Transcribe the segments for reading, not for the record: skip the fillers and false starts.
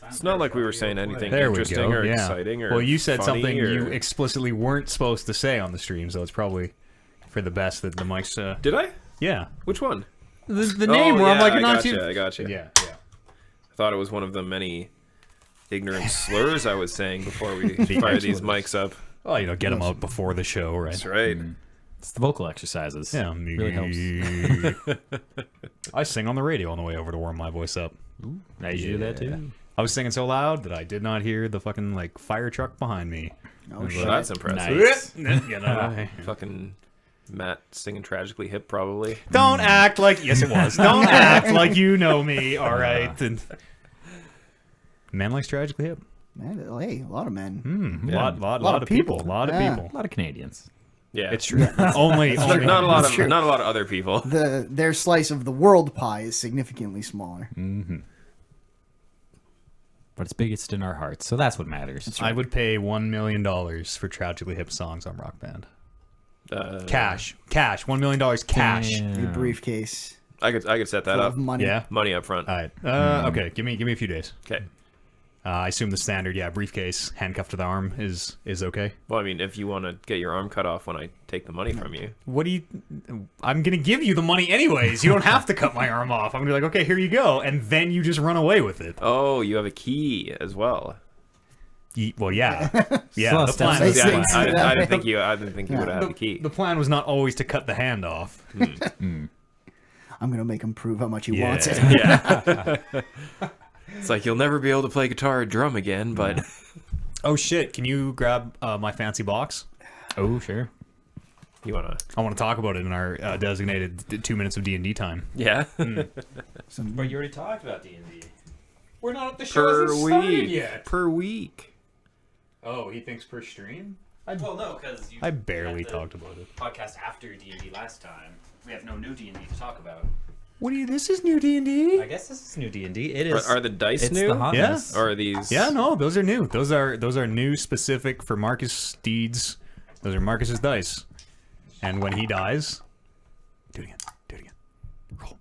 It's not like we were saying anything There interesting or exciting or well, you said something or... you explicitly weren't supposed to say on the stream, so it's probably for the best that the mics... Did I? Yeah. Which one? The name where I'm like, not you. I got you. Yeah. I thought it was one of the many ignorant slurs I was saying before we fired these mics up. Well, get them out before the show, right? That's right. It's the vocal exercises. Yeah, really helps. I sing on the radio on the way over to warm my voice up. Ooh, now you do that too. I was singing so loud that I did not hear the fucking fire truck behind me. Oh shit, that's impressive. Nice. Fucking Matt singing Tragically Hip, probably. Don't act like yes, it was. Don't act like you know me. All right. And man likes Tragically Hip. Man, hey, a lot of men. A lot of people. A lot of people. A lot of Canadians. Yeah, It's true. only not a lot of other people. Their slice of the world pie is significantly smaller. Mm-hmm. But it's biggest in our hearts, so that's what matters. I would pay $1 million for Tragically Hip songs on Rock Band. Cash. $1 million cash. Your briefcase. I could set that full up. of money. Yeah. Money up front. All right. Okay. Give me a few days. Okay. I assume the standard, briefcase, handcuffed to the arm is okay. Well, I mean, if you want to get your arm cut off when I take the money from you. What do you... I'm going to give you the money anyways. You don't have to cut my arm off. I'm going to be like, okay, here you go. And then you just run away with it. Oh, you have a key as well. Well, yeah. Yeah, Slow the steps. plan, Yeah. I didn't think you would have had the key. the plan was not always to cut the hand off. I'm going to make him prove how much he wants it. Yeah. It's like you'll never be able to play guitar or drum again, but... Oh, shit. Can you grab my fancy box? Oh, sure. You want to... I want to talk about it in our designated 2 minutes of D&D time. Yeah? But you already talked about D&D. We're not at the Per week. Per week. Oh, he thinks per stream? Well, no, because I barely talked about it. podcast after D&D last time. We have no new D&D to talk about. What do you... This is new D&D? I guess this is new D&D. It is. Are the dice It's new? the hotness. Yeah. Or are these... Yeah, no, those are new. Those are new, specific for Marcus Steeds. Those are Marcus's dice. And when he dies... Do it again. Roll.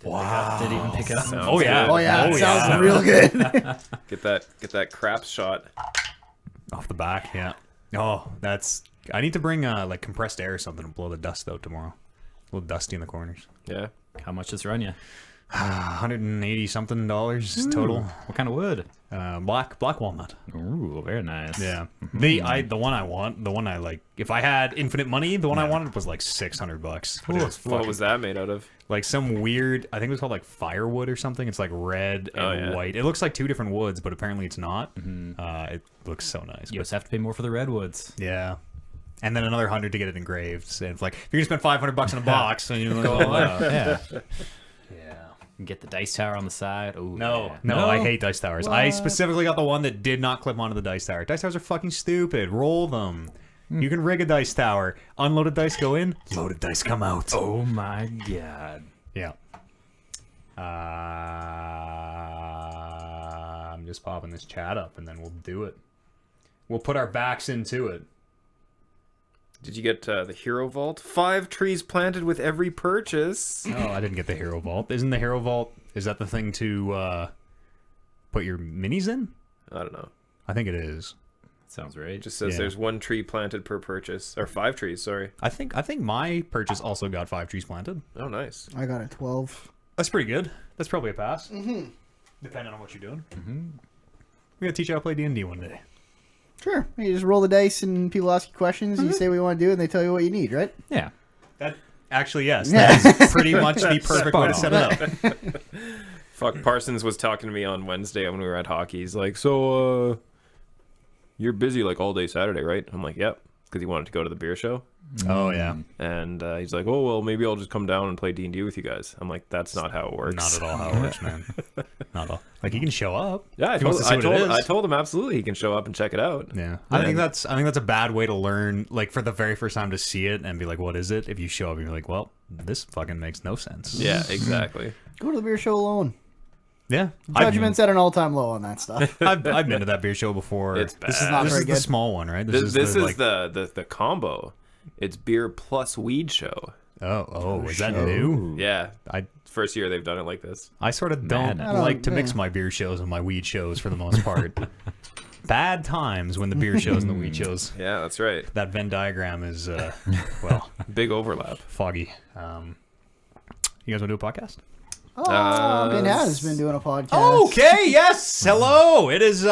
Wow. Did it even pick it up? Sounds Oh, yeah. good. Oh, yeah. Oh, It yeah. sounds real good. Get that craps shot. Off the back, yeah. Oh, that's... I need to bring like compressed air or something to blow the dust out tomorrow. A little dusty in the corners. Yeah. How much does it run you? $180 something total. What kind of wood? Black walnut. Ooh, very nice. Yeah. The one I want, the one I like. If I had infinite money, the one I wanted was like $600. But it was What was that made out of? like some weird, I think it was called like firewood or something. It's like red and white. It looks like two different woods, but apparently it's not. It looks so nice. You just have to pay more for the redwoods. Yeah. And then another 100 to get it engraved. And it's like, if you're gonna spend $500 in a box, then you're like, yeah. And get the dice tower on the side. Ooh, No, yeah. I hate dice towers. I specifically got the one that did not clip onto the dice tower. Dice towers are fucking stupid. Roll them. You can rig a dice tower. Unloaded dice go in. Loaded dice come out. Oh my god. Yeah. I'm just popping this chat up, and then we'll do it. We'll put our backs into it. Did you get the Hero Vault? 5 trees planted with every purchase. Oh, I didn't get the Hero Vault. Isn't the Hero Vault, is that the thing to put your minis in? I don't know. I think it is. Sounds right. It just says Yeah. there's 1 tree planted per purchase. Or 5 trees, sorry. I think my purchase also got 5 trees planted. Oh, nice. I got a 12. That's pretty good. That's probably a pass. Depending on what you're doing. We're gonna teach you how to play D&D one day. Sure. You just roll the dice and people ask you questions. You say what you want to do and they tell you what you need, right? Yeah. That actually, yes, that is pretty much the perfect way to set it up. Fuck, Parsons was talking to me on Wednesday when we were at hockey. He's like, so, you're busy like all day Saturday, right? I'm like, yep. Because he wanted to go to the beer show. Oh, yeah. And he's like, oh, well, maybe I'll just come down and play D&D with you guys. I'm like, that's not how it works. Not at all how it works, man. Not at all. Like, he can show up. Yeah, I told him absolutely he can show up and check it out. Yeah. I think that's a bad way to learn, like, for the very first time to see it and be like, what is it? If you show up and you're like, well, this fucking makes no sense. Yeah, exactly. Go to the beer show alone. Yeah. Judgment's at an all-time low on that stuff. I've been to that beer show before. It's bad. This is not this very is the good. small one, right? This is like, the combo. It's beer plus weed show. Is that new? Yeah, I first year they've done it like this. I sort of don't Madness. like to mix my beer shows and my weed shows for the most part. Bad times when the beer shows and the weed shows. Yeah, that's right. That Venn diagram is, well, Big overlap. foggy. You guys want to do a podcast? Oh, Ben has been doing a podcast. Okay, yes. Hello. It is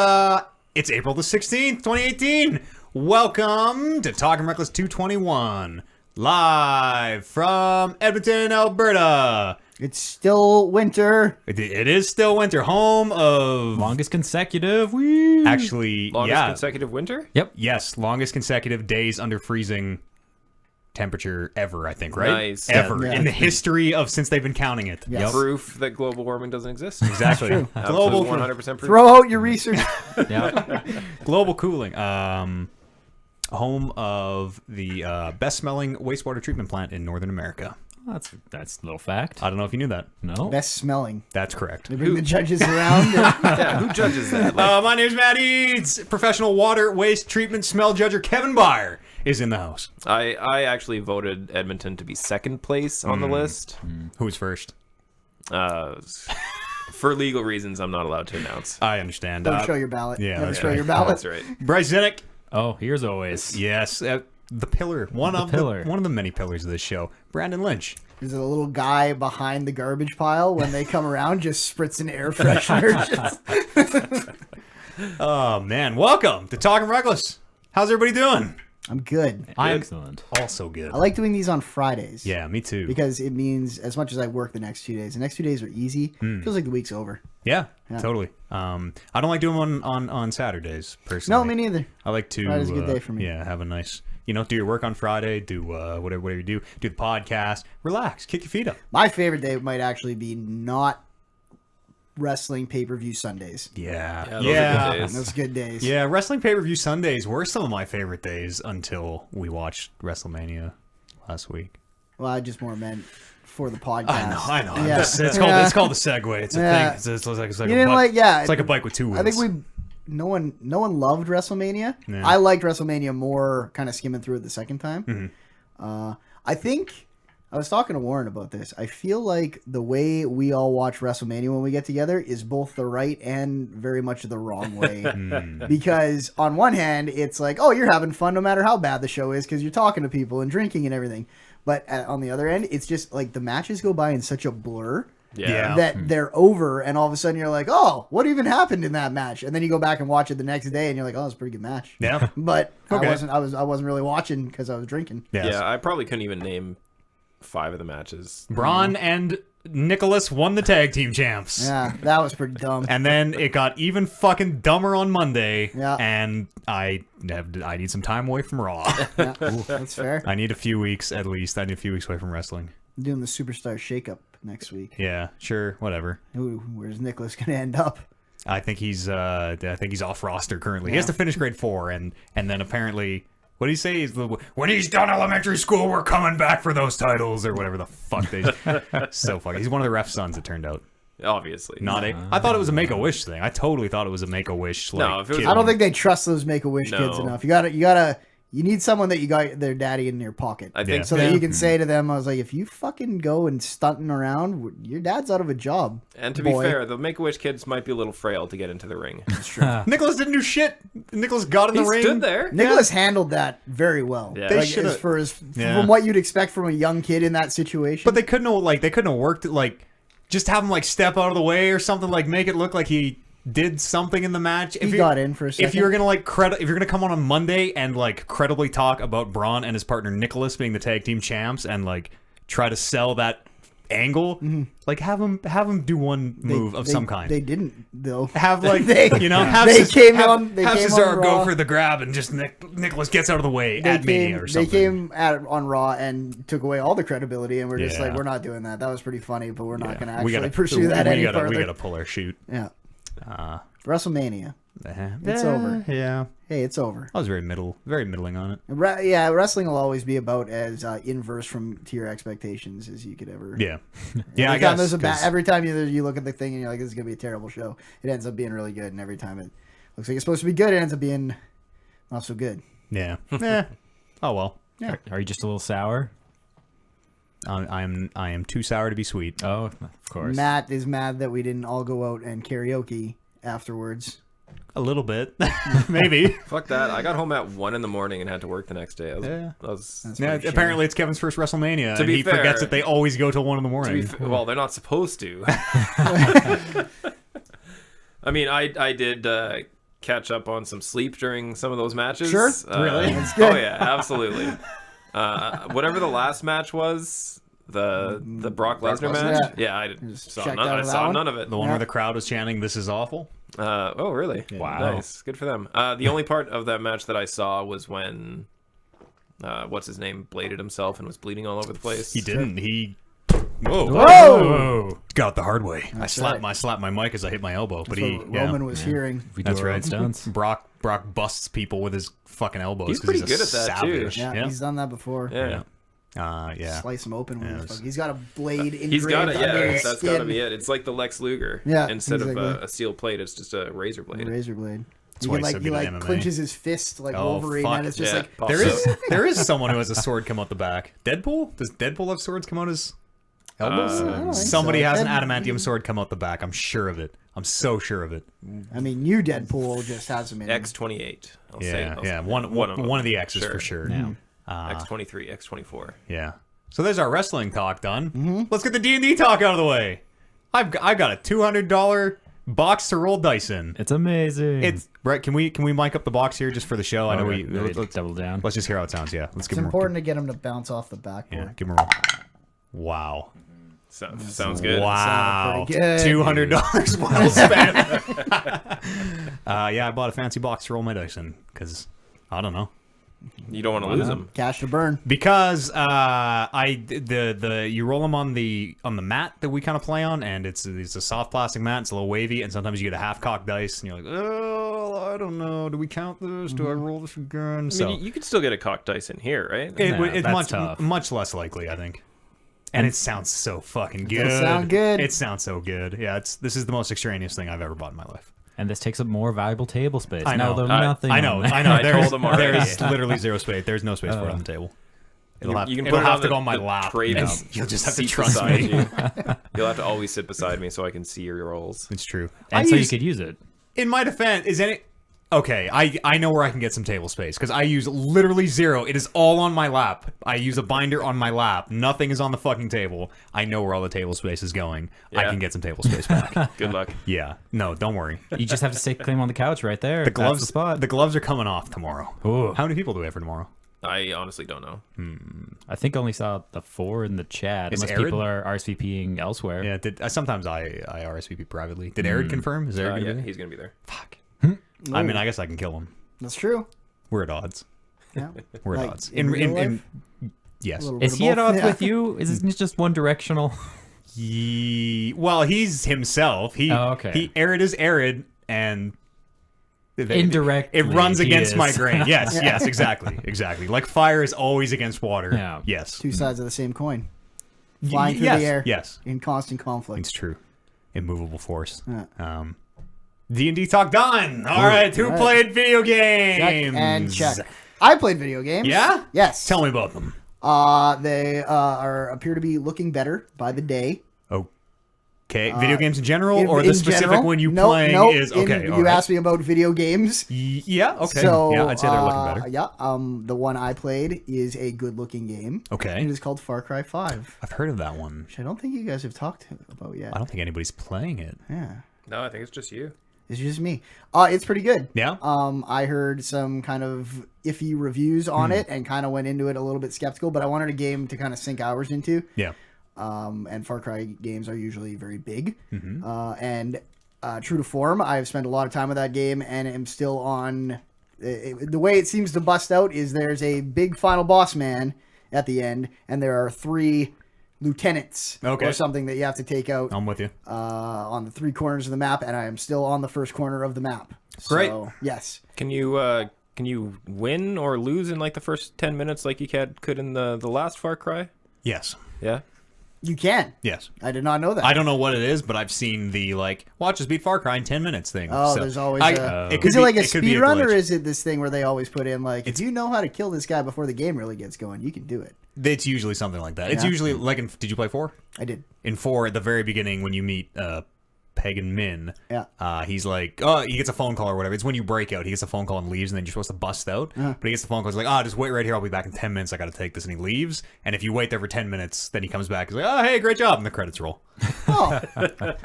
it's April the 16th, 2018. Welcome to Talking Reckless 221. Live from Edmonton, Alberta. It's still winter. It is still winter. Home of Longest consecutive. Woo. actually, Longest consecutive winter? Yep. yes, longest consecutive days under freezing temperature ever, I think, right? Nice. Ever Yeah. in the history of since they've been counting it. Yes. Proof that global warming doesn't exist. Exactly. Global 100% proof. Throw out your research. Yeah. global cooling. Home of the best smelling wastewater treatment plant in Northern America. That's a little fact. I don't know if you knew that. No. Best smelling. That's correct. They bring the judges around. Yeah, who judges that? My name's Matt Eads. Professional water waste treatment smell judger Kevin Byer is in the house. I actually voted Edmonton to be second place on the list. Who's first? For legal reasons, I'm not allowed to announce. I understand. Don't show your ballot. yeah, Never that's show right. your ballot. That's right. Bryce Zinnick. Oh, here's always. Yes, the pillar. One of the many pillars of this show. Brandon Lynch. There's a little guy behind the garbage pile when they come around, just spritzing air freshener. Oh man, welcome to Talking Reckless. How's everybody doing? I'm good. I'm Excellent. also good. I like doing these on Fridays. Yeah, me too. Because it means as much as I work the next 2 days, the next 2 days are easy. Feels like the week's over. Yeah, totally. I don't like doing them on Saturdays personally. No, me neither. I like to. Friday's a good day for me. Yeah, have a nice. Do your work on Friday. Do whatever you do. Do the podcast. Relax. Kick your feet up. My favorite day might actually be not wrestling pay-per-view Sundays. Yeah. those are good days. Those good days. Yeah, wrestling pay-per-view Sundays were some of my favorite days until we watched WrestleMania last week. Well, I just more meant for the podcast. I know. Yeah. It's called the segue. It's a Yeah. thing. It's like You didn't like, yeah. It's like a bike with two wheels. I think no one loved WrestleMania. Yeah. I liked WrestleMania more, kind of skimming through it the second time. Mm-hmm. I think I was talking to Warren about this. I feel like the way we all watch WrestleMania when we get together is both the right and very much the wrong way. Because on one hand, it's like, oh, you're having fun no matter how bad the show is because you're talking to people and drinking and everything. But on the other end, it's just like the matches go by in such a blur. Yeah. That they're over, and all of a sudden you're like, "Oh, what even happened in that match?" And then you go back and watch it the next day, and you're like, "Oh, it's a pretty good match." Yeah. But Okay. I wasn't really watching because I was drinking. Yes. Yeah, I probably couldn't even name 5 of the matches. Braun and Nicholas won the tag team champs. Yeah, that was pretty dumb. And then it got even fucking dumber on Monday. Yeah. And I need some time away from Raw. Yeah, that's fair. I need a few weeks at least. I need a few weeks away from wrestling. I'm doing the Superstar Shakeup next week. Yeah, sure, whatever. Ooh, where's Nicholas gonna end up? I think he's off roster currently. He has to finish grade 4 and then apparently what do you say? When he's done elementary school, we're coming back for those titles or whatever the fuck they. So fucking. He's one of the ref's sons. It turned out. Obviously. I thought it was a Make-A-Wish thing. I totally thought it was a Make-A-Wish. Like, No, if it was- kid. I don't think they trust those Make-A-Wish kids No. enough. You need someone that you got their daddy in your pocket. I think So that you can say to them, I was like, if you fucking go and stunting around, your dad's out of a job. And to boy. be fair, the Make-A-Wish kids might be a little frail to get into the ring. Nicholas didn't do shit. Nicholas got in the He ring. stood there. Nicholas handled that very well. Yeah. They Like, shoulda- from what you'd expect from a young kid in that situation. But they couldn't have worked it, like just have him like step out of the way or something, like make it look like he did something in the match. he got in for a second. If you're gonna if you're gonna come on Monday and like credibly talk about Braun and his partner Nicholas being the tag team champs and like try to sell that angle, like have him do one move of some kind. They didn't though. Have like They- have they Ces- came have, on- they have came on Cesaro go Raw. for the grab and just Nicholas gets out of the way They at Mania or something. They came on Raw and took away all the credibility, and we're just Yeah. like, we're not doing that. That was pretty funny, but we're not going to We actually gotta pursue that any we further. gotta pull our shoot. Yeah. WrestleMania. It's over. Yeah. Hey, it's over. I was very middling on it. Yeah, wrestling will always be about as inverse to your expectations as you could ever. Yeah. Yeah, I Every time guess. there's a 'cause- every time you look at the thing and you're like, this is gonna be a terrible show. It ends up being really good, and every time it looks like it's supposed to be good, it ends up being not so good. Yeah. Oh well. Are you just a little sour? I am too sour to be sweet. Oh, of course. Matt is mad that we didn't all go out and karaoke afterwards. A little bit, maybe. Fuck that. I got home at 1 in the morning and had to work the next day. Yeah. That's Yeah, for sure. apparently it's Kevin's first WrestleMania, To and be he fair- forgets that they always go till 1 in the To morning. be well, they're not supposed to. I mean, I did catch up on some sleep during some of those matches. Sure. Really? That's good. Oh yeah, absolutely. Whatever the last match was, the Brock Lesnar match. Yeah, I Just saw checked none. out I of that saw one? none of it. The one Yeah. where the crowd was chanting, "This is awful." Oh really? Wow. Nice. Good for them. The only part of that match that I saw was when what's his name bladed himself and was bleeding all over the place. He didn't. He. Whoa! Whoa! Got it the hard way. I That's slapped my mic as I hit my elbow, but That's he. what Yeah. Roman was hearing. We do That's our right. own stunts. Brock busts people with his fucking elbows. He's 'cause pretty a good at that, too. savage. Yeah, Yeah. he's done that before. Yeah. Yeah. Slice him open with Yeah, his it's- fucking. He's got a blade engraved He's got it. under Yeah, his that's got to skin. be it. It's like the Lex Luger. Yeah, Instead of exactly. a steel plate, it's just a razor blade. Razor blade. That's He why can, he's so he good at like MMA. clinches his fist like Oh, Wolverine, fuck. and it's just Yeah. like Pops There is someone who has a sword come out the back. Deadpool? Does Deadpool have swords come out his elbows? I don't think Somebody so. has an Dead- adamantium sword come out the back. I'm sure of it. I'm so sure of it. I mean, new Deadpool just has him in. X28. I'll say. Yeah. I'll- One of the X's Sure. for sure. Yeah. X23, X24. Yeah. So there's our wrestling talk done. Let's get the D&D talk out of the way. I got a $200 box to roll dice in. It's amazing. It's Brett. Can we mic up the box here just for the show? I know Alright, we ready to let's double down. just hear how it sounds. Yeah, let's It's give him important to get him to bounce off the Yeah, backboard. give him a roll. Wow. Sounds good. Wow. Sounded pretty good. $200 well spent. Yeah, I bought a fancy box to roll my dice in because I don't know. You don't want to lose them. Cash to burn. Because you roll them on the mat that we kind of play on, and it's a soft plastic mat. It's a little wavy, and sometimes you get a half cocked dice, and you're like, oh, I don't know. Do we count this? Do I roll this again? I So mean, you could still get a cocked dice in here, right? it's that's much tough. much less likely, I think. And it sounds so fucking good. does sound good. It sounds so good. Yeah, this is the most extraneous thing I've ever bought in my life. And this takes up more valuable table space. I know. No, there's I- nothing. I know. on there. I know. I There's, told them already. there's literally zero space. There's no space for it on the table. It'll have, You can it'll put it have on to the- go on my the lap. tray and down. you'll just have to Seat trust beside me. you. You'll have to always sit beside me so I can see your rolls. It's true. And so you could use it. In my defense, okay, I know where I can get some table space because I use literally zero. It is all on my lap. I use a binder on my lap. Nothing is on the fucking table. I know where all the table space is going. I Yeah. can get some table space back. Good luck. Yeah. No, don't worry. You just have to stake claim on the couch right there. The gloves, That's the spot. the gloves are coming off tomorrow. Ooh. How many people do we have for tomorrow? I honestly don't know. I think I only saw the 4 in the chat. Is Unless Arid? people are RSVPing elsewhere. Yeah. Sometimes I RSVP privately. Did Arid confirm? Is Arid Yeah, gonna be? he's gonna be there. Fuck. I mean, I guess I can kill him. That's true. We're at odds. Yeah. We're at Like, odds. in real life? Yes. A little bit Is of he at both. odds Yeah. with you? Is it just one directional? Well, he's himself. Oh, okay. He Arid is Arid, and Indirectly, it runs he against is. my grain. Yes, yes, exactly. Like fire is always against water. Yeah. Yes. Two sides of the same coin. Flying through yes, the air. Yes, In constant conflict. it's true. Immovable force. Yeah. D&D talk done. All right, who all right. played video Check games? and check. I played video games. Yeah? Yes. Tell me about them. They appear to be looking better by the day. Okay, video games in general, or the in specific general. one you Nope, playing nope. is okay. You all right. asked me about video games. Yeah. Okay. So yeah, I'd say they're looking better. Yeah. The one I played is a good-looking game. Okay. It is called Far Cry 5, I've heard of that one. which I don't think you guys have talked about yet. I don't think anybody's playing it. Yeah. No, I think it's just you. It's just me. It's pretty good. Yeah. I heard some kind of iffy reviews on it and kind of went into it a little bit skeptical, but I wanted a game to kind of sink hours into. Yeah. And Far Cry games are usually very big. Mm-hmm. And true to form, I've spent a lot of time with that game and am still on... the way it seems to bust out is there's a big final boss man at the end, and there are 3 lieutenants or something that you have to take out I'm with you. on the 3 corners of the map, and I am still on the first corner of the map. Great. So, yes. Can you win or lose in like the first 10 minutes like you could in the last Far Cry? Yes. Yeah. You can. Yes. I did not know that. I don't know what it is, but I've seen the watch us beat Far Cry in 10 minutes thing. Oh, So there's always it could is be, it like a it could be speed run, or glitch. is it this thing where they always put in like, if you know how to kill this guy before the game really gets going, you can do it. It's usually something like that. It's Yeah. usually like did you play 4? I did. In 4, at the very beginning, when you meet Pagan Min, Yeah. he's like, he gets a phone call or whatever. It's when you break out. He gets a phone call and leaves, and then you're supposed to bust out. Uh-huh. But he gets the phone call. He's like, just wait right here. I'll be back in 10 minutes. I got to take this. And he leaves. And if you wait there for 10 minutes, then he comes back. He's like, oh, hey, great job. And the credits roll. Oh,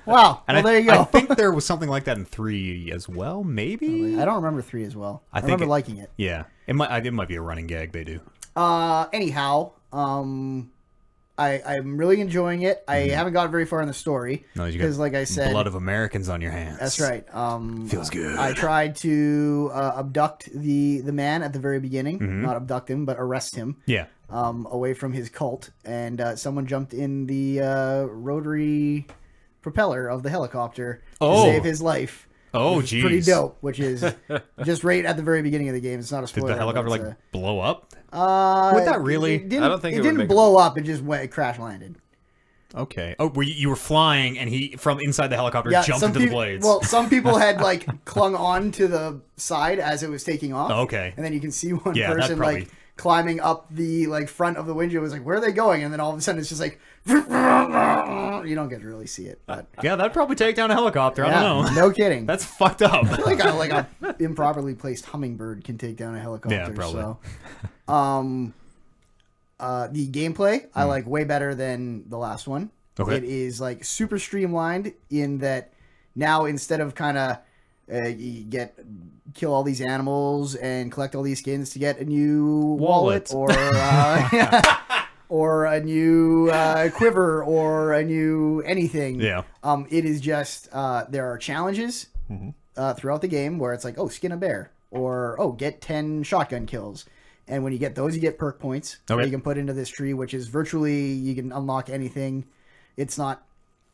wow. And Well, there you go. I think there was something like that in 3 as well, maybe? I don't remember 3 as well. I think remember it- liking it. Yeah. It might be a running gag they do. Anyhow, I'm really enjoying it. I haven't got very far in the story No, you got because, like I said, blood of Americans on your hands. that's right. Feels good. I tried to abduct the man at the very beginning, Mm-hmm. not abduct him, but arrest him. Yeah. Away from his cult, and someone jumped in the rotary propeller of the helicopter to save his life. Oh, which is jeez. pretty dope. Which is just right at the very beginning of the game. It's not a Did spoiler. the helicopter but like it's blow up? would that really? It didn't, I don't think it it would didn't make blow up. It just went crash landed. Okay. Oh, you were flying, and he from inside the helicopter jumped some into the peop- blades. Well, some people had like clung on to the side as it was taking off. Okay. And then you can see one Yeah, that person probably- like climbing up the like front of the window. It was like, where are they going? And then all of a sudden it's just like, you don't get to really see it. But yeah, that'd probably take down a helicopter. I yeah, don't know. no kidding. That's fucked up. like a improperly placed hummingbird can take down a helicopter. Yeah, probably. So, the gameplay I like way better than the last one. Okay. It is like super streamlined in that now instead of kind of you kill all these animals and collect all these skins to get a new wallet or or a new quiver or a new anything. Yeah. It is just there are challenges throughout the game where it's like, oh, skin a bear, or get 10 shotgun kills. And when you get those, you get perk points that you can put into this tree, which is virtually you can unlock anything. It's not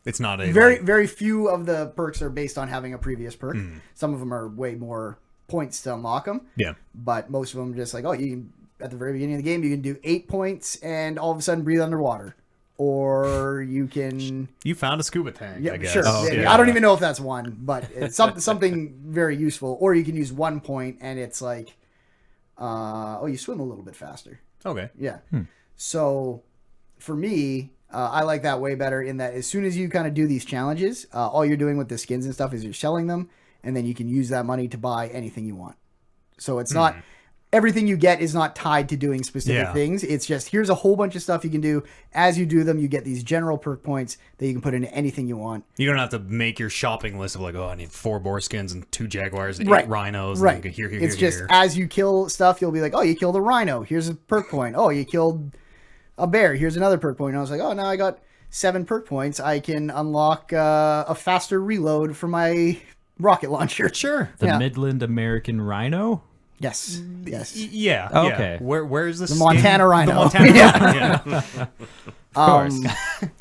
a very few of the perks are based on having a previous perk. Some of them are way more points to unlock them. Yeah. But most of them just like, you can, at the very beginning of the game, you can do 8 points and all of a sudden breathe underwater. Or you can... You found a scuba tank, I guess. Sure. Oh, I don't even know if that's one, but it's something very useful. Or you can use 1 point and it's like, you swim a little bit faster. Okay. Yeah. So for me, I like that way better in that as soon as you kind of do these challenges, all you're doing with the skins and stuff is you're selling them, and then you can use that money to buy anything you want. So it's not everything you get is not tied to doing specific things. It's just here's a whole bunch of stuff you can do. As you do them, you get these general perk points that you can put into anything you want. You don't have to make your shopping list of like, I need 4 boar skins and 2 jaguars and Right. 8 rhinos. Right. And here, It's just as you kill stuff, you'll be like, you killed a rhino. Here's a perk point. Oh, you killed a bear. Here's another perk point. And I was like, now I got 7 perk points. I can unlock a faster reload for my rocket launcher. Sure. The Midland American Rhino? Yes. Yes. Yeah. Okay. Yeah. Where is this? The Montana rhino. The Montana yeah. Of course.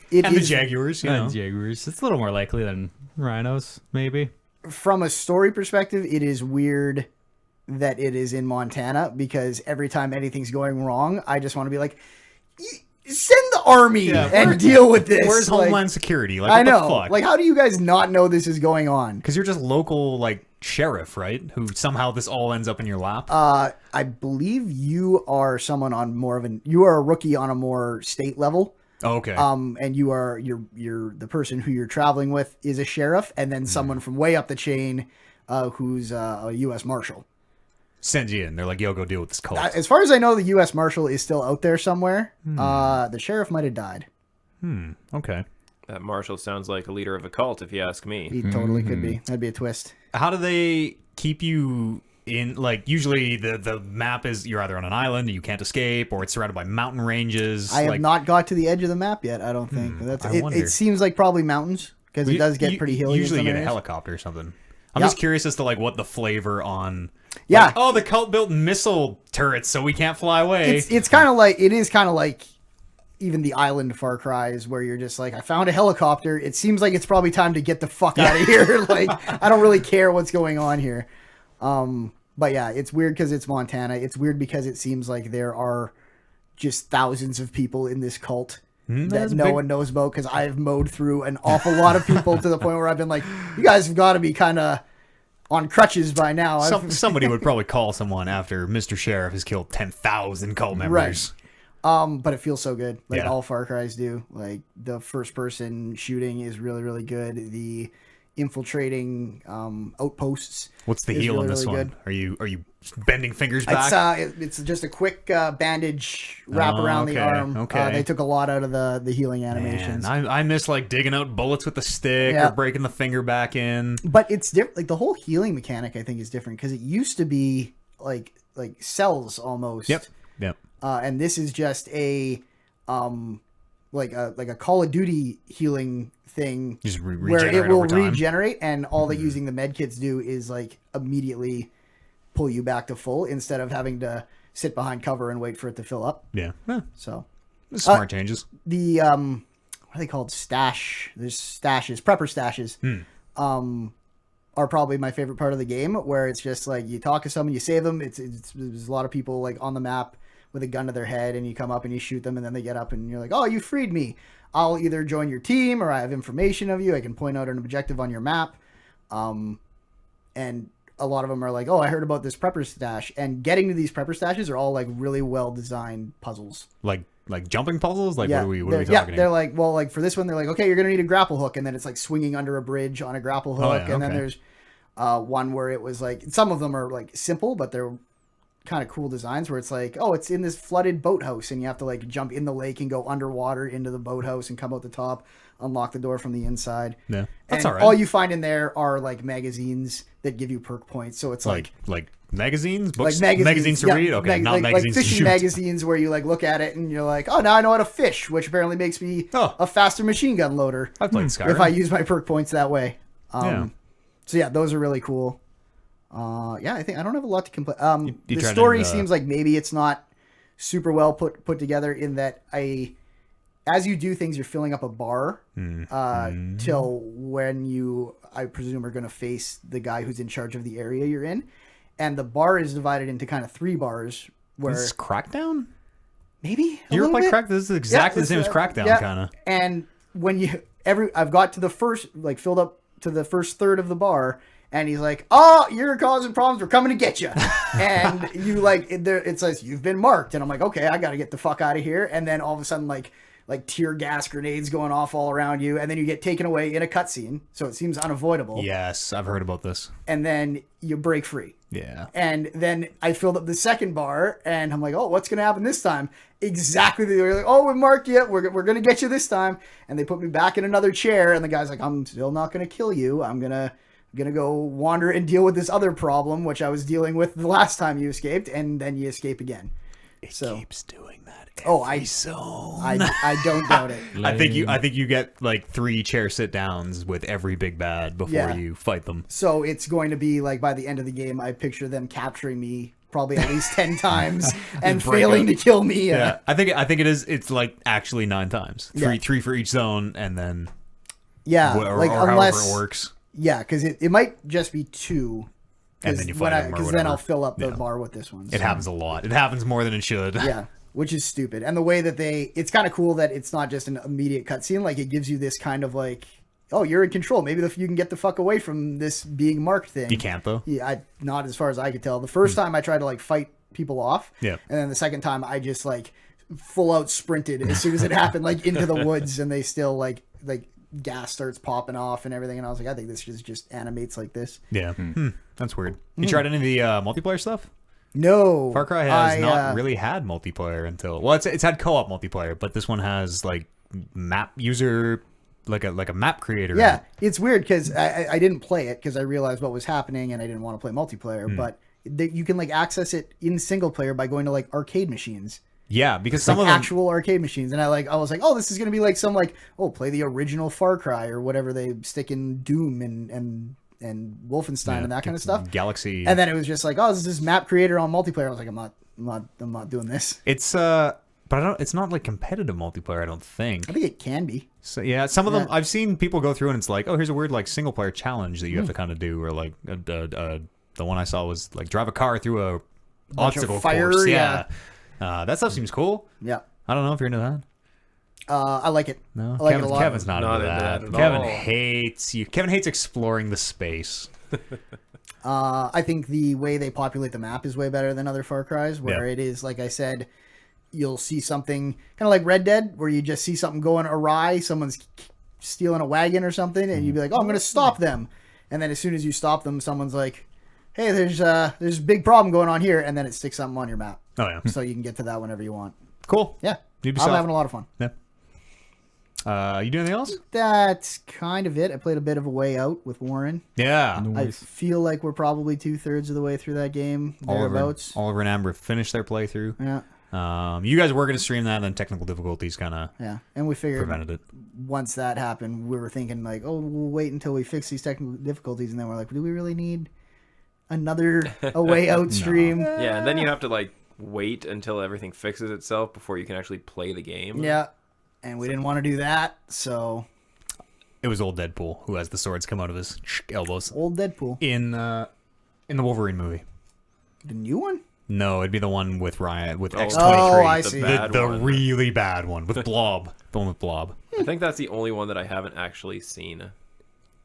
It And the is- jaguars, you know. Jaguars. It's a little more likely than rhinos, maybe. from a story perspective, it is weird that it is in Montana because every time anything's going wrong, I just want to be like, send the army and deal with this. Where's Like, Homeland Security? Like, I what know. the fuck? Like, how do you guys not know this is going on? Because you're just local, like, sheriff, right? Who somehow this all ends up in your lap. I believe you are someone on more of you are a rookie on a more state level. Oh, okay. And you're the person who you're traveling with is a sheriff, and then someone from way up the chain, who's a U.S. Marshal. Send you in. They're like, yo, go deal with this cult. As far as I know, the U.S. Marshal is still out there somewhere. The sheriff might have died. Okay. That marshal sounds like a leader of a cult, if you ask me. He totally could be. That'd be a twist. How do they keep you in? Like, usually the map is you're either on an island and you can't escape, or it's surrounded by mountain ranges. I have like, not got to the edge of the map yet. I don't think. I wonder. It seems like probably mountains because it does get pretty hilly. Usually in you some get a areas. helicopter or something. I'm Yeah. just curious as to like what the flavor on. Yeah. Like, oh, the cult built missile turrets, so we can't fly away. It's kind of like it is kind of like even the island Far Cries where you're just like, I found a helicopter. It seems like it's probably time to get the fuck out of here. Like, I don't really care what's going on here. But yeah, it's weird because it's Montana. It's weird because it seems like there are just thousands of people in this cult. that no one knows about because I've mowed through an awful lot of people to the point where I've been like, you guys have got to be kind of on crutches by now. Somebody would probably call someone after Mr. Sheriff has killed 10,000 cult members. But it feels so good. Like Yeah. all Far Cry's do. Like the first person shooting is really, really good. The infiltrating outposts. What's the is heal really, in this really one? good. Are you bending fingers back? It's just a quick bandage wrap Oh, around the okay, arm. okay. They took a lot out of the healing animations. Man, I miss like digging out bullets with the stick Yeah. or breaking the finger back in. But it's different. Like the whole healing mechanic, I think, is different because it used to be like cells almost. Yep. And this is just a like a Call of Duty healing thing Just where regenerate it will over time. regenerate, and all that using the med kits do is like immediately pull you back to full instead of having to sit behind cover and wait for it to fill up. Yeah. Eh, So smart changes. the what are they called? There's stashes, prepper stashes. Are probably my favorite part of the game, where it's just like you talk to someone, you save them. There's a lot of people like on the map with a gun to their head, and you come up and you shoot them, and then they get up and you're like, oh, you freed me. I'll either join your team or I have information of you. I can point out an objective on your map. And a lot of them are like, oh, I heard about this prepper stash. And getting to these prepper stashes are all like really well designed puzzles. Like jumping puzzles? Like Yeah, what are we they're- talking yeah, here? they're like, well, like for this one, they're like, okay, you're gonna need a grapple hook, and then it's like swinging under a bridge on a grapple hook, Oh, yeah, and then okay. there's one where it was like, some of them are like simple, but they're kind of cool designs where it's like, oh, it's in this flooded boathouse, and you have to like jump in the lake and go underwater into the boathouse and come out the top, unlock the door from the inside. Yeah. That's And all right. all you find in there are like magazines that give you perk points. So it's like magazines? Books? like magazines to yeah, read? Okay, not like magazines to fishing shoot. magazines where you like look at it and you're like, oh, now I know how to fish, which apparently makes me Oh. a faster machine gun loader I've played Skyrim. if I use my perk points that way. Yeah. So yeah, those are really cool. Yeah, I think I don't have a lot to complain. You The tried story to, seems like maybe it's not super well put together in that as you do things, you're filling up a bar till when you, I presume, are going to face the guy who's in charge of the area you're in. And the bar is divided into kind of 3 bars where This is Crackdown? maybe a You ever little play bit? Crack? This is exactly Yeah, the same as it's, Crackdown, yeah. kind of. And when I've got to the first, like filled up to the first third of the bar, and he's like, "Oh, you're causing problems. We're coming to get you." And you like, it says you've been marked, and I'm like, okay, I got to get the fuck out of here. And then all of a sudden, like tear gas grenades going off all around you, and then you get taken away in a cutscene, so it seems unavoidable. Yes, I've heard about this. And then you break free. Yeah. And then I filled up the second bar, and I'm like, oh, what's going to happen this time? Exactly. They're like, oh, we marked you. We're going to get you this time. And they put me back in another chair, and the guy's like, I'm still not going to kill you. I'm going to go wander and deal with this other problem, which I was dealing with the last time you escaped, and then you escape again. It So- keeps doing that. Oh, every zone. I don't doubt it. I think you get like 3 chair sit downs with every big bad before Yeah. you fight them. So it's going to be like by the end of the game, I picture them capturing me probably at least 10 times and break failing out. to kill me. Yeah, I think it is. It's like actually 9 times. Yeah. Three for each zone, and then Yeah. or Like however unless it works. Yeah, because it might just be 2. And then you fight them or Because then whatever. I'll fill up the Yeah. bar with this one. It so. happens a lot. It happens more than it should. Yeah, which is stupid. And the way that it's kind of cool that it's not just an immediate cutscene. Like, it gives you this kind of like, oh, you're in control. Maybe you can get the fuck away from this being marked thing. You can't though. Yeah, not as far as I could tell. The first time I tried to like fight people off. Yeah. And then the second time I just like full out sprinted as soon as it happened, like into the woods, and they still like gas starts popping off and everything. And I was like, I think this just animates like this. Yeah, that's weird. You tried any of the multiplayer stuff? No. Far Cry has not really had multiplayer until it's had co-op multiplayer, but this one has like map user, like a map creator. Yeah, it's weird because I didn't play it because I realized what was happening and I didn't want to play multiplayer. But you can like access it in single player by going to like arcade machines, Yeah, because like some of them actual arcade machines. And I was like, oh, this is gonna be like some like, oh, play the original Far Cry or whatever they stick in Doom and Wolfenstein and that kind of stuff. Galaxy. And then it was just like, oh, this is this map creator on multiplayer. I was like, I'm not doing this. It's but I don't. It's not like competitive multiplayer. I don't think. I think it can be. So yeah, some of them Yeah. I've seen people go through and it's like, oh, here's a weird like single player challenge that you have to kind of do, or like the one I saw was like drive a car through a Bunch of obstacle fire, course. yeah. That stuff seems cool. Yeah. I don't know if you're into that. I like it. No, I like it a lot. Kevin's not into that. at Kevin all. hates you. Kevin hates exploring the space. I think the way they populate the map is way better than other Far Cries, where Yeah. it is, like I said, you'll see something kind of like Red Dead, where you just see something going awry, someone's stealing a wagon or something, and you'd be like, "Oh, I'm going to stop them," and then as soon as you stop them, someone's like, "Hey, there's a big problem going on here," and then it sticks something on your map, Oh yeah, so you can get to that whenever you want. cool. Yeah, Ubisoft. I'm having a lot of fun. Yeah. You do anything else? That's kind of it. I played a bit of A Way Out with Warren. Yeah. I feel like we're probably 2/3 of the way through that game, thereabouts. Oliver and Amber finished their playthrough. Yeah, You guys were going to stream that, and then technical difficulties kind of yeah, and we figured prevented it. once that happened, we were thinking like, oh, we'll wait until we fix these technical difficulties, and then we're like, do we really need another A Way Out stream? Yeah, and then you have to like wait until everything fixes itself before you can actually play the game. Yeah, and we didn't want to do that, so It was old Deadpool who has the swords come out of his elbows old Deadpool, in the Wolverine movie. the new one. No, it'd be the one with Ryan with X23. Oh, I the see. bad the one. really bad one with Blob. The one with Blob. I think that's the only one that I haven't actually seen.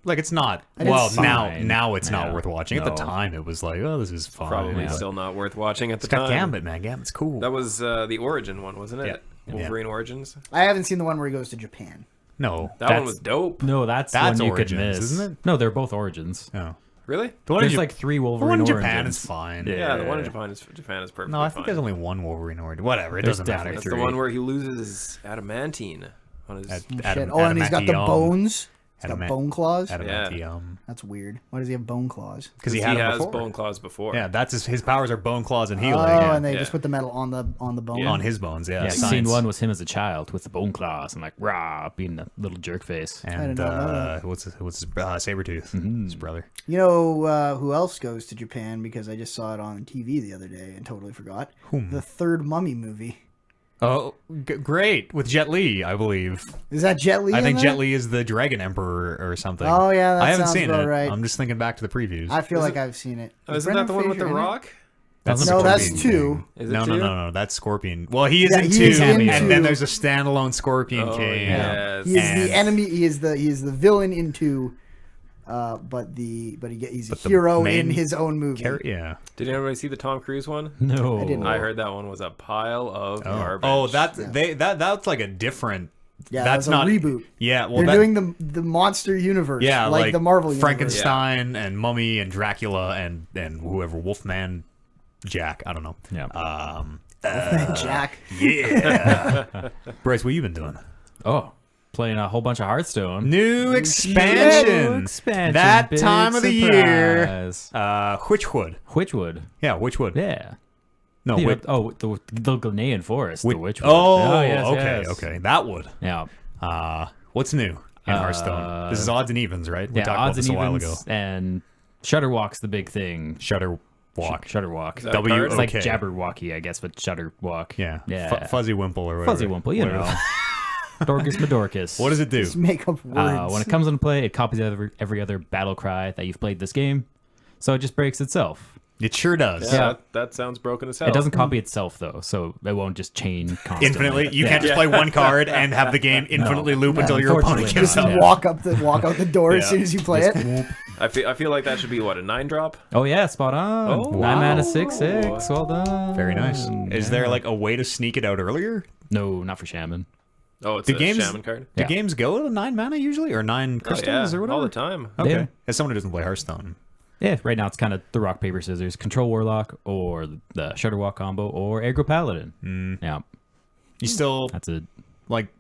Like it's not. didn't Well, see now it's not Yeah. worth watching. At the No. time, it was like, oh, this is fun. Probably Yeah. still not worth watching at the It's got time. Gambit, man. Gambit's cool. That was the Origin one, wasn't it? Yeah. Wolverine Origins. I haven't seen the one where he goes to Japan. No, That one was dope. No, that's That's one you Origins, could miss, isn't it? No, they're both Origins. no. Really? The one There's in like 3 the Wolverine one in Origins. Japan is fine. Yeah. Yeah, the one in Japan is perfectly No, I think fine. there's only one Wolverine Origin. Whatever, it There's doesn't matter. definitely That's the 3. one where he loses his adamantine on his. Shit. Oh, and he's got the bones. He's got Adamant- bone claws. Adamantium. That's weird. Why does he have bone claws? Because he he had them has before. bone claws before. Yeah, that's his powers are bone claws and Oh, healing. yeah. and they Yeah. just put the metal on the bone. Yeah. On his bones, yeah. Yeah, Science. scene 1 was him as a child with the bone claws and like rah, being a little jerk face. And did not know that. what's his Sabretooth, his brother. You know who else goes to Japan? Because I just saw it on TV the other day and totally forgot. The third Mummy movie. Oh, great with Jet Li, I believe. Is that Jet Li? I in think that? Jet Li is the Dragon Emperor or something. Oh, yeah, that I haven't sounds seen about it. right. I'm just thinking back to the previews. I feel like I've seen it. Oh, isn't that the one with the Fraser in it? Rock? That's No, that's Scorpion 2. King. Is it No, 2? That's Scorpion. Well, he is Yeah, in he 2, is in and 2. then there's a standalone Scorpion Oh, King. yes. He is And- the enemy. He is the villain in 2. But he's a the hero main in his own movie. Yeah. Did anybody see the Tom Cruise one? No. I didn't. I heard that one was a pile of garbage. Oh, that's like a different. Yeah, that's that's a not reboot. Yeah, well, They're that, doing the monster universe. yeah, like the Marvel universe. Frankenstein and Mummy and Dracula and whoever Wolfman, Jack. I don't know. Yeah. Jack. Yeah. Bryce, what you been doing? Oh, playing a whole bunch of Hearthstone. New expansion. Expansion. That Big time of the year. surprise. Witchwood. Witchwood. Yeah, Witchwood. Yeah. No, The- Wit- oh, the Ghanaian forest. The Witchwood. Oh, yes, okay, yes. okay. That would. Yeah. What's new in Hearthstone? This is odds and evens, right? We Yeah, talked odds about this and a while evens, ago. and Shutterwalk's the big thing. Shutter Walk. Shutterwalk. Is that a W- card? It's like okay. Jabberwocky, I guess, but Shutterwalk. Yeah. Yeah. Fuzzy Wimple or whatever. Fuzzy Wimple, you know. Whatever. Dorcas Madorcas. What does it do? Just make up words. When it comes into play, it copies every other battle cry that you've played this game, so it just breaks itself. It sure does. Yeah, Yeah. that sounds broken as hell. It doesn't copy itself though, so it won't just chain constantly. Infinitely. You Yeah. can't just play one card and have the game infinitely loop until your opponent unfortunately gives not. up. Yeah. walk out the door as Yeah. soon as you play it. I feel like that should be what, a 9-drop? Oh yeah, spot on. Oh, 9 wow. mana 6/6. Well done. Very nice. Is there Yeah. like a way to sneak it out earlier? No, not for Shaman. Oh, it's Do a games- shaman card. Do Yeah. games go to 9 mana usually? Or 9 Oh, crystals yeah, or whatever? all the time. Okay. Yeah. As someone who doesn't play Hearthstone. Yeah, right now it's kind of the rock paper scissors, control warlock, or the Shutterwalk combo, or aggro paladin. Yeah, You still that's it.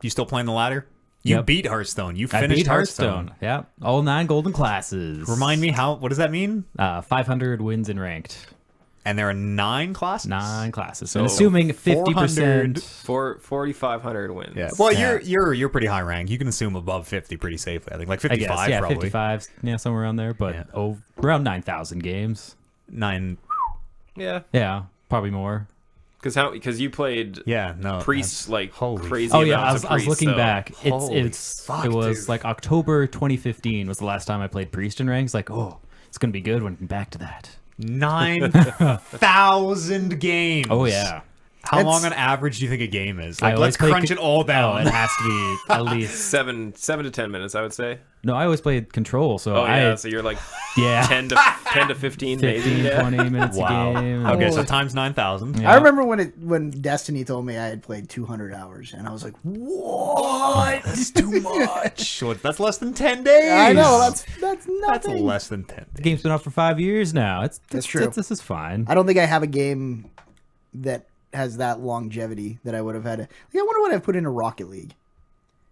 you still playing the ladder? You Yep. beat Hearthstone. You I finished beat Hearthstone. Yeah, all 9 golden classes. Remind me what does that mean? 500 wins in ranked. And there are 9 classes? 9 classes. So and assuming 400 50%. 4,500 wins. Yeah. Well, Yeah. you're pretty high rank. You can assume above 50 pretty safely. I think like I 55 guess, yeah, probably. 55, yeah, somewhere around there, but Yeah. around 9,000 games. 9. Yeah. Yeah, probably more. Because you played Yeah, no. priests like holy crazy Oh yeah, amounts I of was looking priests, so- back. Holy It's fuck, it was dude. like October 2015 was the last time I played priest in ranks. Like, oh, it's gonna be good when I'm back to that. 9,000 games. Oh yeah, How It's- long on average do you think a game is? I Like, always let's play crunch it all Oh, down. it has to be at least. 7 to 10 minutes, I would say. No, I always played Control, so Oh yeah, I so you're like yeah 10 to 15 maybe. 15, Yeah. 20 minutes Wow. a game. Okay, so Oh. times 9,000. Yeah. I remember when Destiny told me I had played 200 hours, and I was like, "What? That's too much. That's less than 10 days. I know that's That's nothing. less than 10 The days. game's been out for 5 years now. That's true. This is fine. I don't think I have a game that has that longevity that I would have had. I wonder what I've put into Rocket League.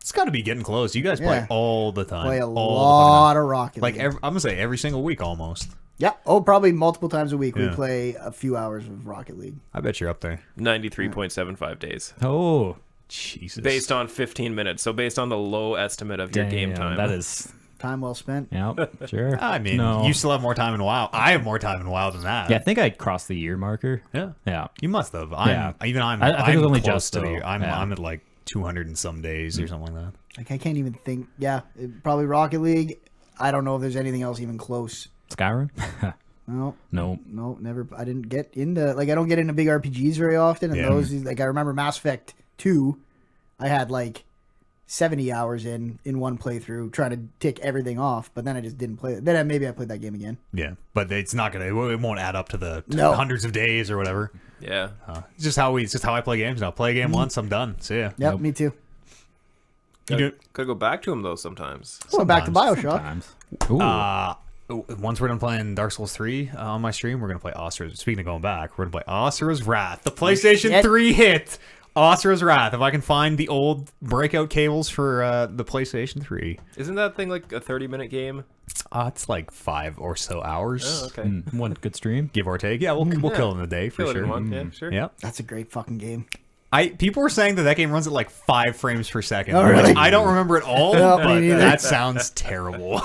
It's got to be getting close. You guys play Yeah. all the time. Play a all the fucking lot time. of Rocket Like, League. I'm going to say every single week almost. Yeah. Oh, probably multiple times a week. We Yeah. play a few hours of Rocket League. I bet you're up there. 93.75 days. Oh, Jesus. Based on 15 minutes. So based on the low estimate of your game damn, time. that is. Time well spent. Yep, sure. I mean, no. you still have more time in WoW. I have more time in WoW than that. Yeah, I think I crossed the year marker. Yeah. Yeah. You must have. Yeah. I'm I think it was only close just, to the though. year. I'm Yeah. at like 200 and some days or something like that. Like I can't even think. Yeah, probably Rocket League. I don't know if there's anything else even close. Skyrim? No, No. never. I didn't get into I don't get into big RPGs very often, and Yeah. those like I remember Mass Effect 2. I had like 70 hours in one playthrough trying to tick everything off, but then I just didn't play it. Then maybe I played that game again. Yeah, but it's not gonna. It won't add up to the No. hundreds of days or whatever. yeah. It's just how I play games now. Play a game once, I'm done. See ya. Yep, me too. You do- Could go back to him though sometimes. Well, back to Sometimes. Bioshock. Times. Ooh. Once we're done playing Dark Souls 3 on my stream, we're gonna play Asura's. Speaking of going back, we're gonna play Asura's Wrath, the PlayStation shit. 3 hit. Asura's Wrath. If I can find the old breakout cables for the PlayStation 3, Isn't that thing like a 30-minute game? it's like 5 or so hours, Oh, okay. One good stream. give or take. Yeah, we'll kill it in a day for Kill it sure. in one. Yeah, sure. Yeah. That's a great fucking game. People were saying that game runs at like 5 frames per second, Oh, which really? I don't remember at all. No, me but neither. that sounds terrible.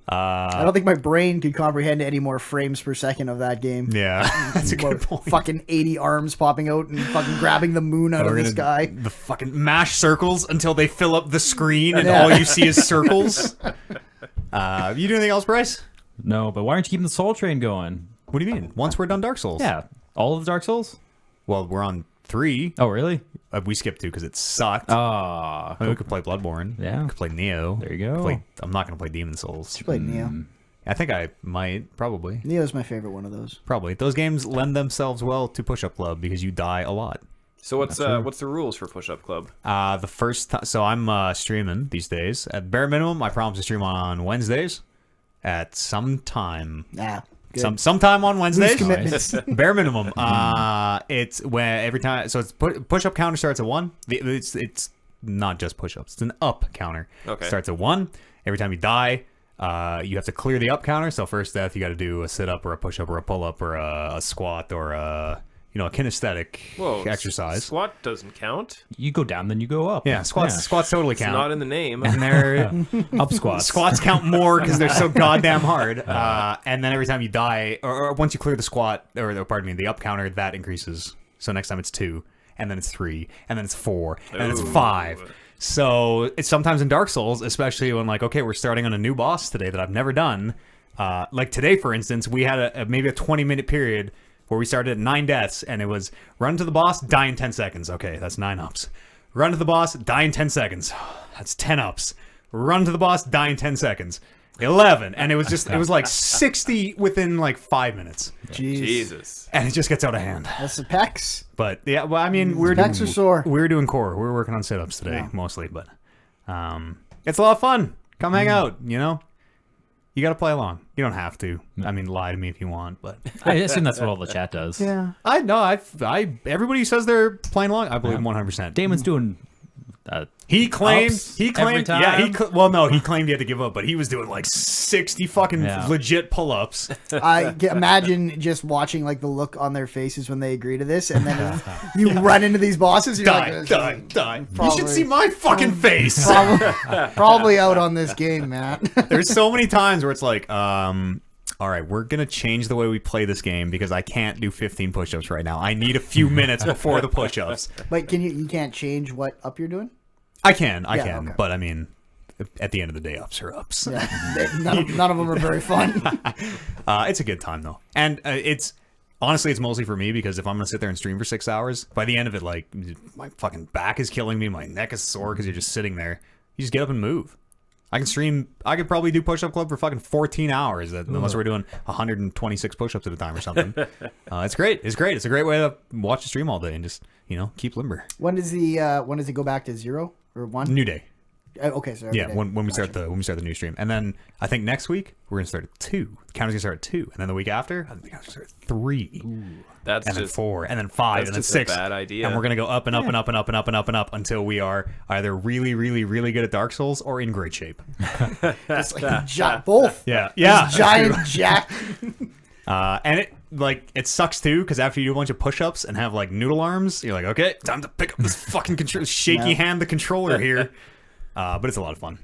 I don't think my brain could comprehend any more frames per second of that game. Yeah, that's a Well, good point. fucking 80 arms popping out and fucking grabbing the moon out of the sky. The fucking mash circles until they fill up the screen and Yeah. all you see is circles. You do anything else, Bryce? No, but why aren't you keeping the Soul Train going? What do you mean? Once we're done Dark Souls? Yeah. All of the Dark Souls? Well, we're on 3. Oh, really? We skipped 2 because it sucked. Ah. We could play Bloodborne. Yeah. We could play Neo. There you go. I'm not going to play Demon Souls. You played Neo. I think I might, probably. Neo's my favorite one of those. Probably. Those games lend themselves well to Push-Up Club because you die a lot. So what's the rules for Push Up Club? The first time, so I'm streaming these days. At bare minimum, I promise to stream on Wednesdays at some time. Nah. Good. Sometime on Wednesdays. commitments. Bare minimum. It's when every time. So it's push up counter starts at 1. It's not just push ups. It's an up counter. Okay. Starts at 1. Every time you die, you have to clear the up counter. So first death, you got to do a sit up or a push up or a pull up or a squat or a kinesthetic Whoa, exercise. Squat doesn't count. You go down, then you go up. Yeah, squats totally It's count. not in the name. And they're Up squats. squats count more because they're so goddamn hard. And then every time you die, or once you clear the squat, or pardon me, the up counter, that increases. So next time it's 2, and then it's 3, and then it's 4, and then it's Ooh. 5. So it's sometimes in Dark Souls, especially when like, okay, we're starting on a new boss today that I've never done. Like today, for instance, we had maybe a 20-minute period where we started at 9 deaths, and it was run to the boss, die in 10 seconds. Okay, that's 9 ups. Run to the boss, die in 10 seconds. That's 10 ups. Run to the boss, die in 10 seconds. 11. And it was like 60 within like 5 minutes. Jeez. Jesus. And it just gets out of hand. That's the pecs. But yeah, well, I mean, Pecs are sore. we're doing core. We're working on sit-ups today, Yeah. mostly, but it's a lot of fun. Come hang out, You got to play along. You don't have to. I mean, lie to me if you want, but I assume that's what all the chat does. yeah, I know. Everybody who says they're playing along, I believe 100%. Damon's doing. He claimed. Ups He claimed. every Yeah. time? Well, no, he claimed he had to give up, but he was doing like 60 fucking Yeah. legit pull-ups. I can imagine just watching like the look on their faces when they agree to this, and then you run into these bosses. And you're Die. You Probably- should see my fucking face. probably out on this game, Matt. There's so many times where it's like, all right, we're gonna change the way we play this game because I can't do 15 push-ups right now. I need a few minutes before the push-ups. But you can't change what up you're doing? I can, okay. but I mean, at the end of the day, ups are ups. Yeah. None of them are very fun. It's a good time though, and it's Honestly, it's mostly for me because if I'm gonna sit there and stream for 6 hours, by the end of it, like my fucking back is killing me, my neck is sore because you're just sitting there. You just get up and move. I can stream. I could probably do Push-Up Club for fucking 14 hours, unless we're doing 126 push-ups at a time or something. It's great. It's great. It's a great way to watch the stream all day and just keep limber. When does it go back to 0 or 1? New day. Okay, so Yeah, when we start the new stream, and then I think next week we're gonna start at 2. The counter's gonna start at 2, and then the week after I think the counter's gonna start at 3. That's and just then 4, and then 5, and then just 6. a bad idea. And we're gonna go up and up and up and up and up and up and up until we are either really, really, really good at Dark Souls or in great shape. It's like both. Yeah. Giant jack. And it sucks too because after you do a bunch of push-ups and have like noodle arms, you're like, okay, time to pick up this fucking shaky hand the controller here. But it's a lot of fun.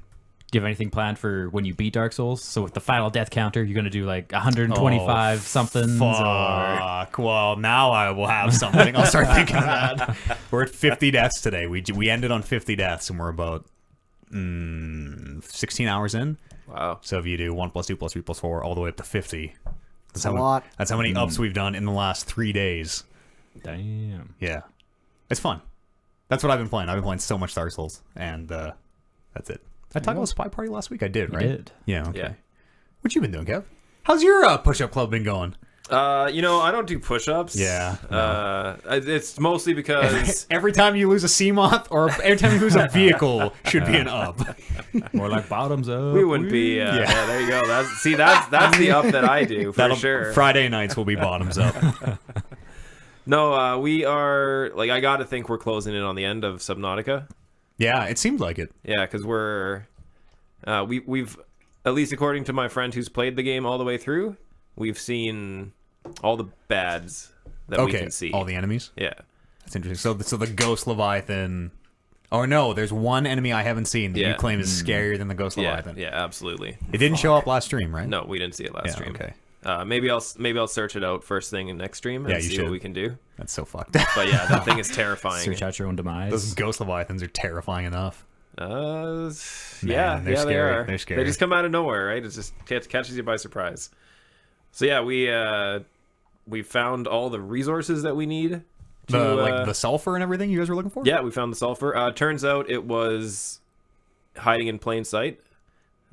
Do you have anything planned for when you beat Dark Souls? So with the final death counter, you're going to do like 125 somethings? Fuck. Well, now I will have something. I'll start thinking of that. We're at 50 deaths today. We ended on 50 deaths, and we're about 16 hours in. Wow. So if you do 1 + 2 + 3 + 4 all the way up to 50, that's a lot. That's how many ups we've done in the last 3 days. Damn. Yeah. It's fun. That's what I've been playing. I've been playing so much Dark Souls, and that's it. I talked about Spy Party last week. I did, right? You did. Yeah. Okay. Yeah. What you been doing, Kev? How's your push-up club been going? I don't do push-ups. Yeah. It's mostly because Every time you lose a Seamoth or every time you lose a vehicle should be an up. More like bottoms up. we wouldn't be. Yeah, there you go. That's the up that I do for sure. Friday nights will be bottoms up. No, we are like I got to think we're closing in on the end of Subnautica. Yeah, it seemed like it. Yeah, because we've at least according to my friend who's played the game all the way through, we've seen all the bads that we can see. All the enemies. Yeah. That's interesting. So the Ghost Leviathan. Oh no, there's one enemy I haven't seen that you claim is scarier than the Ghost Leviathan. Yeah, absolutely. It didn't show up last stream, right? No, we didn't see it last stream. Okay. Maybe I'll search it out first thing in next stream and see what we can do. That's so fucked. But yeah, that thing is terrifying. Search out your own demise. Those Ghost Leviathans are terrifying enough. Yeah, they're scary. they are. They're scary. They just come out of nowhere, right? It just catches you by surprise. So yeah, we found all the resources that we need. The sulfur and everything you guys were looking for? Yeah, we found the sulfur. Turns out it was hiding in plain sight.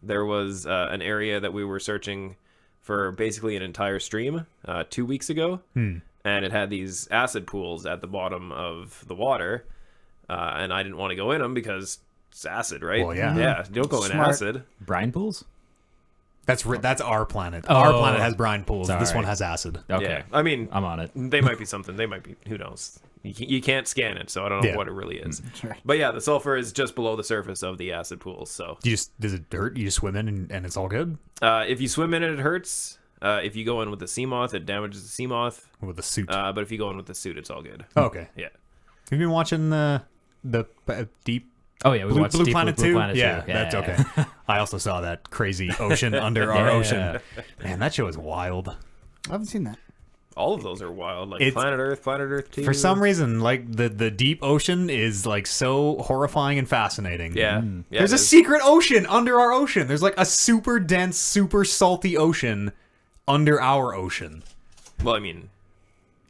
There was an area that we were searching for basically an entire stream 2 weeks ago, and it had these acid pools at the bottom of the water, and I didn't want to go in them because it's acid, right? Well, yeah. Yeah, don't go in acid. Brine pools? That's our planet. Oh. Our planet has brine pools. Sorry. This one has acid. Okay. Yeah, I mean, I'm on it. they might be something. They might be. Who knows? You can't scan it, so I don't know what it really is. Right. But yeah, the sulfur is just below the surface of the acid pools. So Does it hurt? You just swim in and it's all good? if you swim in it, it hurts. If you go in with the sea moth, it damages the sea moth. With the suit. But if you go in with the suit, it's all good. Oh, okay. Yeah. Have you been watching the deep Oh, yeah. We Blue, watched Blue Deep Planet Blue 2? Planet 2. Yeah, that's okay. I also saw that crazy ocean under our ocean. Man, that show is wild. I haven't seen that. All of those are wild. Like It's- Planet Earth 2. For some reason, like the deep ocean is like so horrifying and fascinating. Yeah. Yeah, There's it a is. secret ocean under our ocean. There's like a super dense, super salty ocean under our ocean. Well, I mean,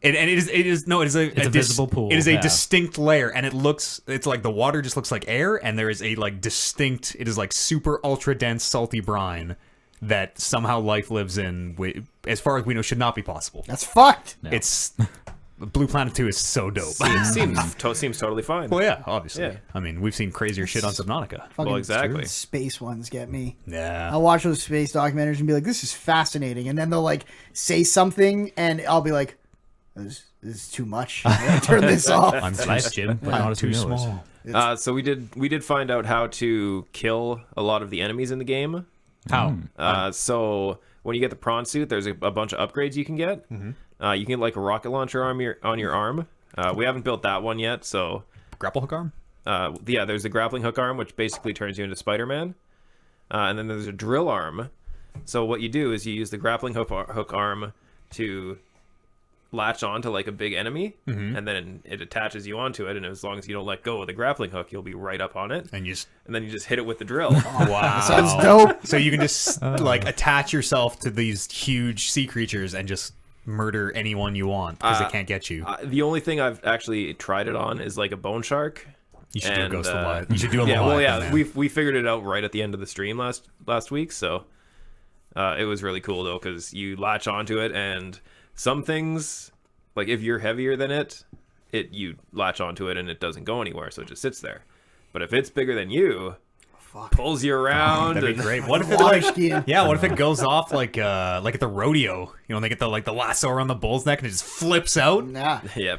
It is a visible pool, It is a yeah. distinct layer, and it's like the water just looks like air, and there is a like distinct. It is like super ultra dense salty brine that somehow life lives in. As far as we know, should not be possible. That's fucked. No. It's Blue Planet 2 is so dope. it seems totally fine. Well, yeah, obviously. Yeah. I mean, we've seen crazier shit on Subnautica. Fucking exactly. Space ones get me. Yeah. I'll watch those space documentaries and be like, this is fascinating. And then they'll like say something and I'll be like, this is too much. I gotta turn this off. I'm too, Nice, Jim. But not too too small. So we did find out how to kill a lot of the enemies in the game. How? So when you get the prawn suit, there's a bunch of upgrades you can get. You can get like a rocket launcher on your arm. We haven't built that one yet, so Grapple hook arm? yeah, there's the grappling hook arm, which basically turns you into Spider-Man. And then there's a drill arm. So what you do is you use the grappling hook arm to latch onto like a big enemy, and then it attaches you onto it. And as long as you don't let go of the grappling hook, you'll be right up on it. And then you just hit it with the drill. wow. Sounds dope. So you can just like attach yourself to these huge sea creatures and just murder anyone you want because they can't get you. The only thing I've actually tried it on is like a bone shark. You should do a and, Ghost of Light. You should do a yeah, well, yeah, man. we figured it out right at the end of the stream last week, so it was really cool though because you latch onto it, and some things, like if you're heavier than it, you latch onto it and it doesn't go anywhere, so it just sits there. But if it's bigger than you, pulls you around. That'd be and- great. What if it Water skiing. Yeah, what if it goes off like at the rodeo? You know, they get the lasso around the bull's neck and it just flips out. Nah, Yeah,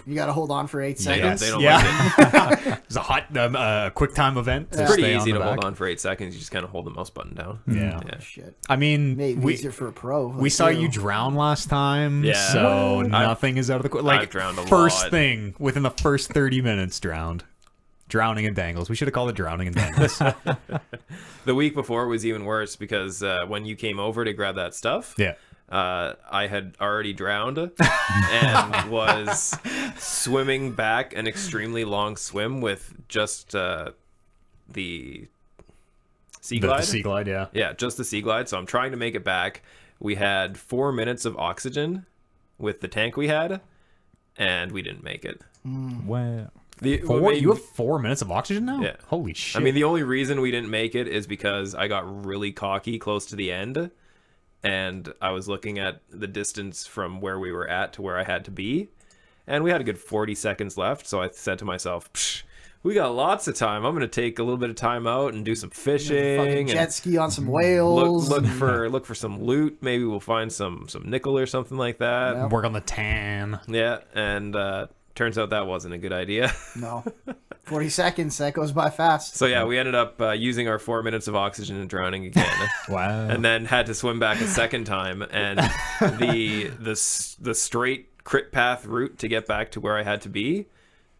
you got to hold on for 8 they don't, seconds. they don't like it. It's a hot, quick time event. To It's pretty stay easy on to the hold back. on for 8 seconds. You just kind of hold the mouse button down. Yeah. Shit. I mean, Maybe we easier for a pro. we like saw you drown last time, Yeah. so nothing is out of the like I've drowned a first lot. thing within the first 30 minutes drowned. Drowning in dangles. We should have called it drowning in dangles. The week before was even worse because when you came over to grab that stuff, Yeah. I had already drowned and was swimming back an extremely long swim with just the sea The glide. sea glide, yeah. Yeah, just the sea glide. So I'm trying to make it back. We had 4 minutes of oxygen with the tank we had, and we didn't make it. Well, You have 4 minutes of oxygen now? Yeah. Holy shit. I mean, the only reason we didn't make it is because I got really cocky close to the end, and I was looking at the distance from where we were at to where I had to be, and we had a good 40 seconds left. So I said to myself, Psh, "We got lots of time. I'm going to take a little bit of time out and do some fishing, fucking and jet ski on some whales. look for some loot. Maybe we'll find some nickel or something like that." Yeah. work on the tan. Yeah, and turns out that wasn't a good idea. No. 40 seconds. That goes by fast. So yeah, we ended up using our 4 minutes of oxygen and drowning again. wow. And then had to swim back a second time, and the straight crit path route to get back to where I had to be,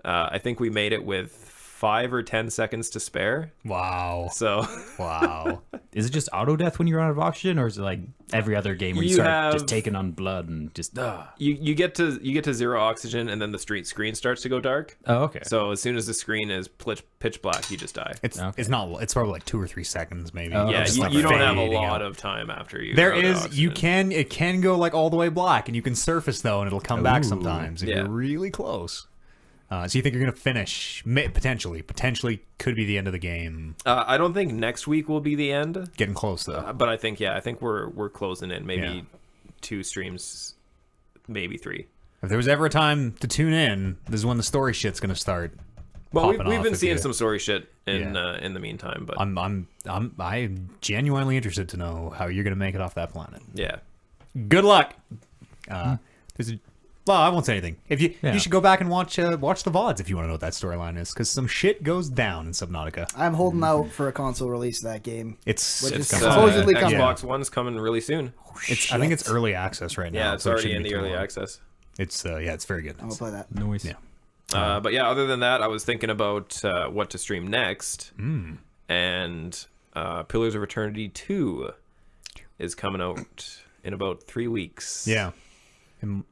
I think we made it with 5 or 10 seconds to spare. Wow. So Wow. Is it just auto death when you're out of oxygen, or is it like every other game where you You start have- just taking on blood and just? you get to 0 oxygen, and then the screen starts to go dark. Oh, okay. So as soon as the screen is pitch black, you just die. It's Okay. it's not. It's probably like 2 or 3 seconds, maybe. Oh, Yeah, just you, like you don't have a fading lot out. of time after you. There run out of is. You oxygen. can. It can go like all the way black, and you can surface though, and it'll come back Ooh. sometimes if Yeah. you're really close. So you think you're gonna finish? Potentially could be the end of the game. I don't think next week will be the end, Getting close though. but I think we're closing in. Maybe Yeah. 2 streams, maybe 3. If there was ever a time to tune in, this is when the story shit's gonna start. Well, popping we've off been if seeing you- some sorry shit in Yeah. in the meantime, but I'm genuinely interested to know how you're gonna make it off that planet. yeah. Good luck. There's a, well, I won't say anything. If you Yeah. you should go back and watch the VODs if you want to know what that storyline is, because some shit goes down in Subnautica. I'm holding out for a console release of that game. It's Which it's is coming. supposedly coming. Xbox One's coming really soon. I think it's early access right now. Yeah, it's so it already shouldn't in be the too early long. access. It's it's very good. I'm going to play that. Noise. Yeah. But yeah, other than that, I was thinking about what to stream next, and Pillars of Eternity 2 is coming out in about 3 weeks. Yeah. And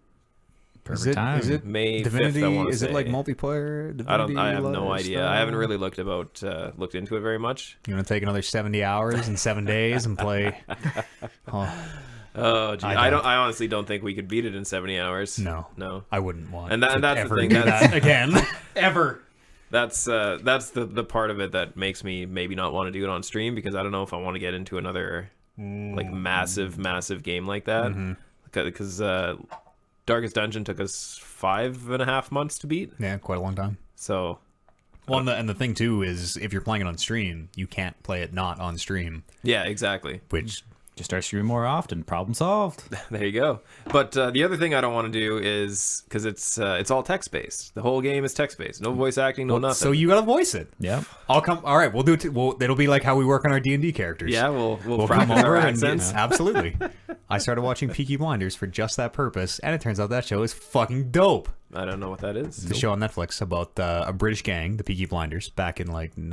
Perfect time. Is it May 5th, Divinity? I wanna is it like say. multiplayer? I have no Divinity idea. I haven't really looked into it very much. You want to take another 70 hours in 7 days and play? Oh, Oh, gee. I don't. I honestly don't think we could beat it in 70 hours. no, No. I wouldn't want. And that- to that's the ever thing, do that's- that again. Ever. That's the part of it that makes me maybe not want to do it on stream, because I don't know if I want to get into another like massive game like that. Because Darkest Dungeon took us 5.5 months to beat. Yeah, quite a long time. So Well, and the thing too is, if you're playing it on stream, you can't play it not on stream, yeah, exactly. which Just start streaming more often. Problem solved. There you go. But the other thing I don't want to do is, because it's all text based. The whole game is text based. No voice acting, no nothing. so you gotta voice it. Yeah. I'll come. All right, we'll do it. Well, it'll be like how we work on our D&D characters. yeah, we'll We'll practice come over our and accents. absolutely. I started watching Peaky Blinders for just that purpose, and it turns out that show is fucking dope. I don't know what that is. It's a show on Netflix about a British gang, the Peaky Blinders, back in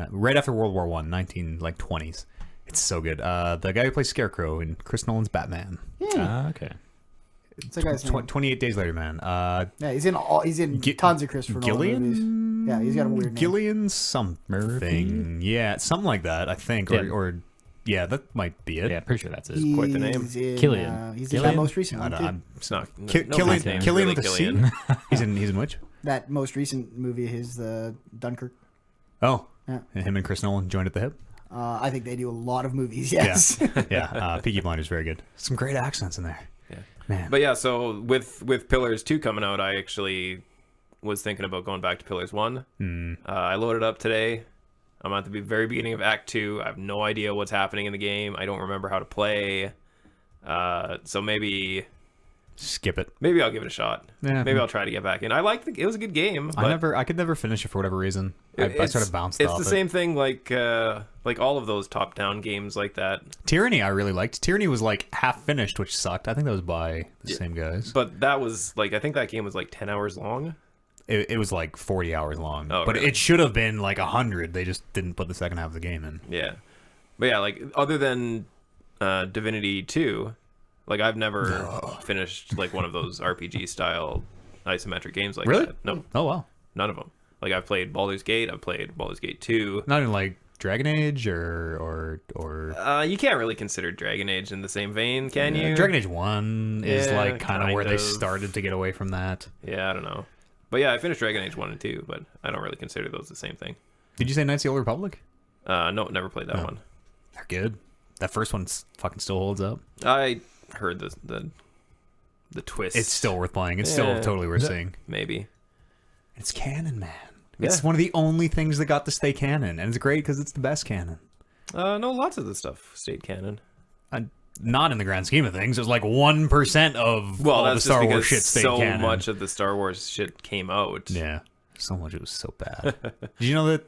right after World War One, 1920s. It's so good. The guy who plays Scarecrow in Chris Nolan's Batman. Okay. What's that guy's name? 28 Days Later, man. Yeah, he's in tons of Christopher Nolan movies. Gillian? Yeah, he's got a weird name. Gillian something. Murphy? Yeah, something like that, I think. Yeah. Or Yeah, that might be it. Yeah, pretty sure that's it. quite the name. He's in, Killian. he's in Killian? that most recent one, too. It's not. Killian name's Killian really with a C? Killian. He's in which? That most recent movie of his, the Dunkirk. Oh. Yeah. And him and Chris Nolan joined at the hip? I think they do a lot of movies, yes. Yeah. Peaky Blinders, very good. Some great accents in there. Yeah. Man. But yeah, so with Pillars 2 coming out, I actually was thinking about going back to Pillars 1. I loaded up today. I'm at the very beginning of Act 2. I have no idea what's happening in the game. I don't remember how to play. So maybe Skip it. I'll give it a shot. Yeah. Maybe I'll try to get back in. It was a good game. But I could never finish it for whatever reason. I sort of bounced off It's the same thing like all of those top-down games like that. Tyranny I really liked. Tyranny was like half finished, which sucked. I think that was by the same guys. But that was like, I think that game was like 10 hours long. It was like 40 hours long. Oh, but really? it should have been like 100. They just didn't put the second half of the game in. Yeah. But yeah, like other than Divinity 2, like I've never finished like one of those RPG style isometric games like Really? that. No, Oh, wow. none of them. Like I've played Baldur's Gate, I've played Baldur's Gate 2. Not even like Dragon Age or You can't really consider Dragon Age in the same vein, can you? Dragon Age 1 is Yeah, like kind of where they of. started to get away from that. Yeah, I don't know. But yeah, I finished Dragon Age 1 and 2, but I don't really consider those the same thing. Did you say Knights of the Old Republic? No, never played that one. They're good. That first one fucking still holds up. I heard the twist. It's still worth playing. It's still totally worth seeing. maybe. It's canon, man. Yeah. It's one of the only things that got to stay canon, and it's great because it's the best canon. No, lots of the stuff stayed canon. Not in the grand scheme of things. It was like 1% of Well, all the that's Star just Wars because shit stayed so canon. much of the Star Wars shit came out. Yeah, so much. It was so bad. Did you know that?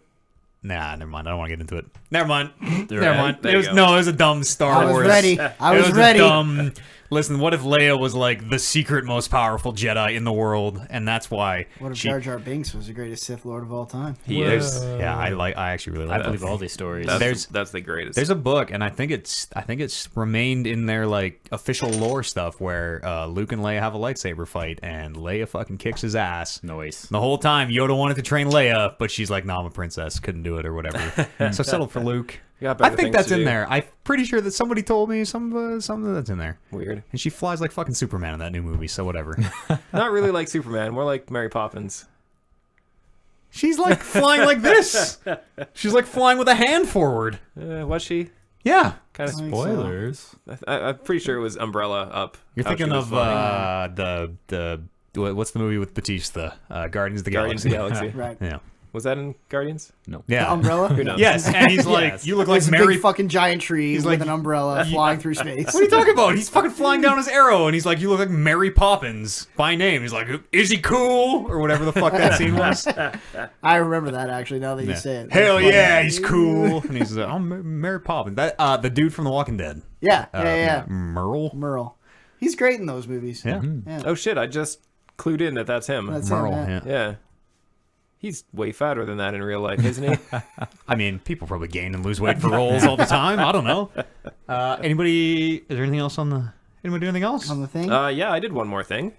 Nah, never mind. I don't want to get into it. Never mind. Never mind. There It you was go. It was a dumb Star I was Wars. ready. I was a ready. dumb. Listen, what if Leia was like the secret most powerful Jedi in the world, and that's why What if she? Jar Jar Binks was the greatest Sith Lord of all time? He There's- is. Yeah, I actually really I like believe that. all these stories. That's the greatest. There's a book, and I think it's remained in their like official lore stuff where Luke and Leia have a lightsaber fight, and Leia fucking kicks his ass. Noise. The whole time, Yoda wanted to train Leia, but she's like, "Nah, I'm a princess, couldn't do it or whatever." So settled for Luke. Got I better think things that's to in do. there. I'm pretty sure that somebody told me something that's in there. Weird. And she flies like fucking Superman in that new movie, so whatever. Not really like Superman. More like Mary Poppins. She's like flying like this. She's like flying with a hand forward. Was she? Yeah. Kind of. Spoilers. I'm pretty sure it was Umbrella Up. You're how she thinking was of flying. the what's the movie with Batista? Guardians of the Guardians of Galaxy. the Galaxy. Right. Yeah. Was that in Guardians? No. Yeah. The umbrella? Who knows? Yes, and he's like, Yes. you look Like like a Mary. big fucking giant tree He's with like- an umbrella flying through space. What are you talking about? He's fucking flying down his arrow, and he's like, you look like Mary Poppins by name. He's like, is he cool? Or whatever the fuck that scene was. I remember that actually. Now that you say it, Hell That's funny. yeah, he's cool. And he's like, I'm Mary Poppins. That the dude from The Walking Dead. Yeah, yeah. Merle. Merle. He's great in those movies. Yeah. Yeah. Oh shit! I just clued in that that's him. That's him, Merle. yeah. Yeah. Yeah. He's way fatter than that in real life, isn't he? I mean, people probably gain and lose weight for roles all the time. I don't know. Anybody? Is there anything else on the? Anybody do anything else? On the thing. Yeah, I did one more thing.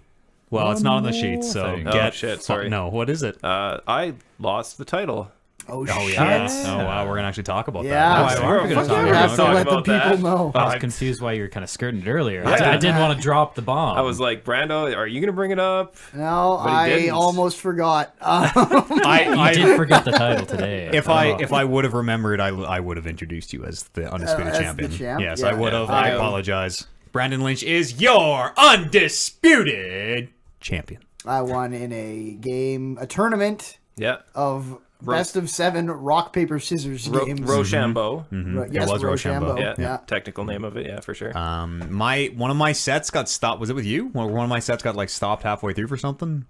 Well, it's not on the sheet, so thing. Oh, get. shit, sorry. No, what is it? I lost the title. oh Oh shit. yeah. Oh wow, we're gonna actually talk about Yeah. that. Why are we gonna Fuck talk yeah, we about have it? to Talk let the about people that. know. I was confused why you were kind of skirting it earlier. Yeah. I didn't want to drop the bomb. I was like, Brando, are you gonna bring it up? No, But he I didn't. almost forgot. I did forget the title today. If I would have remembered, I would have introduced you as the undisputed as the champion. champ? Yes, Yeah. I would have. Yeah. I apologize. Brandon Lynch is your undisputed champion. I won in a tournament Yeah. of best of 7 rock paper scissors games. Rochambeau. Yes, It was Rochambeau. Yeah. Yeah. Technical name of it. Yeah, for sure. One of my sets got stopped. Was it with you? One of my sets got like stopped halfway through for something.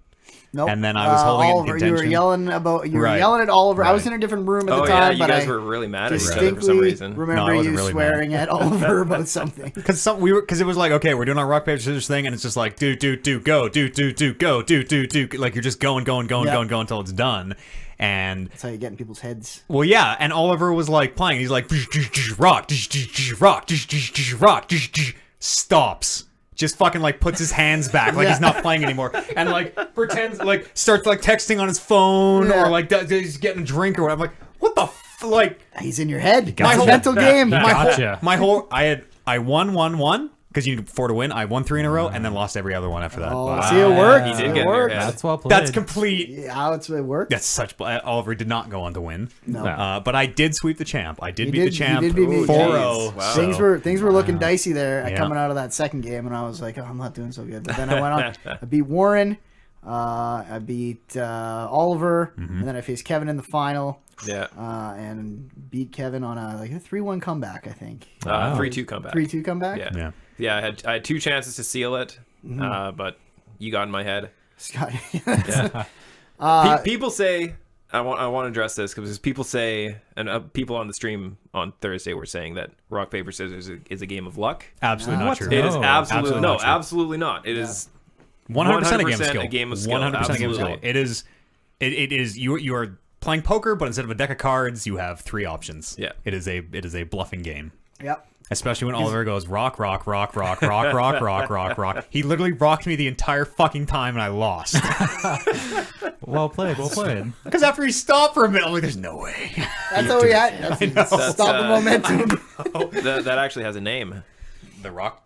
Nope. And then I was holding it in Oliver, you were contention. yelling yelling at Oliver. I was Right. in a different room at Oh the time, yeah, you but guys I were really mad at each other for distinctly some reason. remember No, I you wasn't really swearing at Oliver about something. Because it was like, okay, we're doing our rock paper scissors thing, and it's just like do go, do go. Like you're just going Yeah. until it's done. And That's how you get in people's heads. well, yeah, and Oliver was like playing. He's like rock, stops. Just fucking like puts his hands back like he's not playing anymore, and like pretends like starts like texting on his phone Yeah. or like he's getting a drink or whatever. I'm like, what the like He's in your head. My It's a whole- mental game. Gotcha. I won 1-1 because you need 4 to win. I won 3 in a row and then lost every other one after that. Oh, But see, it worked. He did It get in your worked. head. That's well played. that's complete. Yeah, how it worked. That's such. Oliver did not go on to win. No. But I did sweep the champ. I did You beat the did- champ you did beat me. 4-0. Wow. Things were looking dicey there Yeah. coming out of that second game, and I was like, oh, I'm not doing so good. But then I went on. I beat Warren. I beat Oliver, Mm-hmm. and then I faced Kevin in the final, Yeah. and beat Kevin on a 3-1 comeback. I think 3-2 comeback. 3-2 comeback. Yeah. Yeah. Yeah, I had 2 chances to seal it, but you got in my head. Scott. People say I want to address this because people say, and people on the stream on Thursday were saying that rock paper scissors is a game of luck. Absolutely not true. It is No, absolutely no, not true. absolutely not. It is 100% a game of skill. 100% a game of skill. 100% a game of skill. Absolutely. It is. It is. You are playing poker, but instead of a deck of cards, you have 3 options. Yeah. It is a bluffing game. Yep. Especially when Oliver goes rock, rock, rock, rock, rock, rock, rock, rock, rock. He literally rocked me the entire fucking time, and I lost. Well played. Well played. Because after he stopped for a minute, I'm like, "There's no way." That's all we had. Stop the momentum. that actually has a name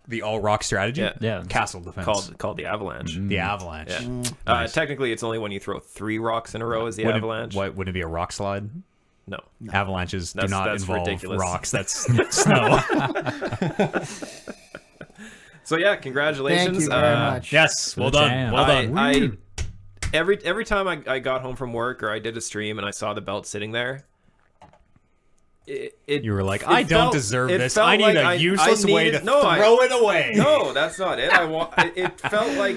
The all rock strategy. Yeah. Yeah. Castle defense. called the avalanche. the avalanche. Yeah. Technically, it's only when you throw 3 rocks in a row is the avalanche. Would it be a rock slide? No. Avalanches do That's- not that's involve ridiculous. rocks. That's snow. So yeah, congratulations. Thank you very much. Yes, well the done. champ. Well done. I every time I got home from work or I did a stream and I saw the belt sitting there, You were like, it I don't felt- deserve it this. felt I need like a useless way needed- to no, throw it away. No, that's not it. It felt like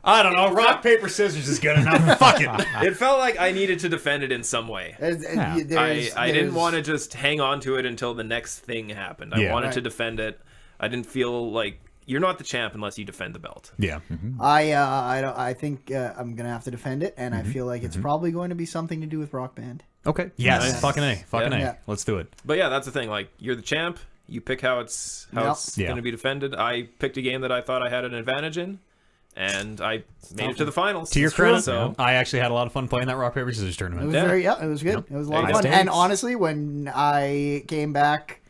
I don't know. Rock, paper, scissors is good enough. Fuck it. it felt like I needed to defend it in some way. I didn't want to just hang on to it until the next thing happened. I Yeah. wanted to Right. defend it. I didn't feel like you're not the champ unless you defend the belt. Yeah. I think I'm gonna have to defend it, and I feel like it's probably going to be something to do with Rock Band. Okay. Yes. Nice. Fucking A. Fucking A. Yeah. Let's do it. But yeah, that's the thing. Like you're the champ. You pick how it's Yep. Yeah. going to be defended. I picked a game that I thought I had an advantage in, and I made it to the finals. To your It's true, credit, so I actually had a lot of fun playing that rock, paper, scissors It tournament. was Yeah. it was good. It was a lot of High fun. stakes. And honestly, when I came back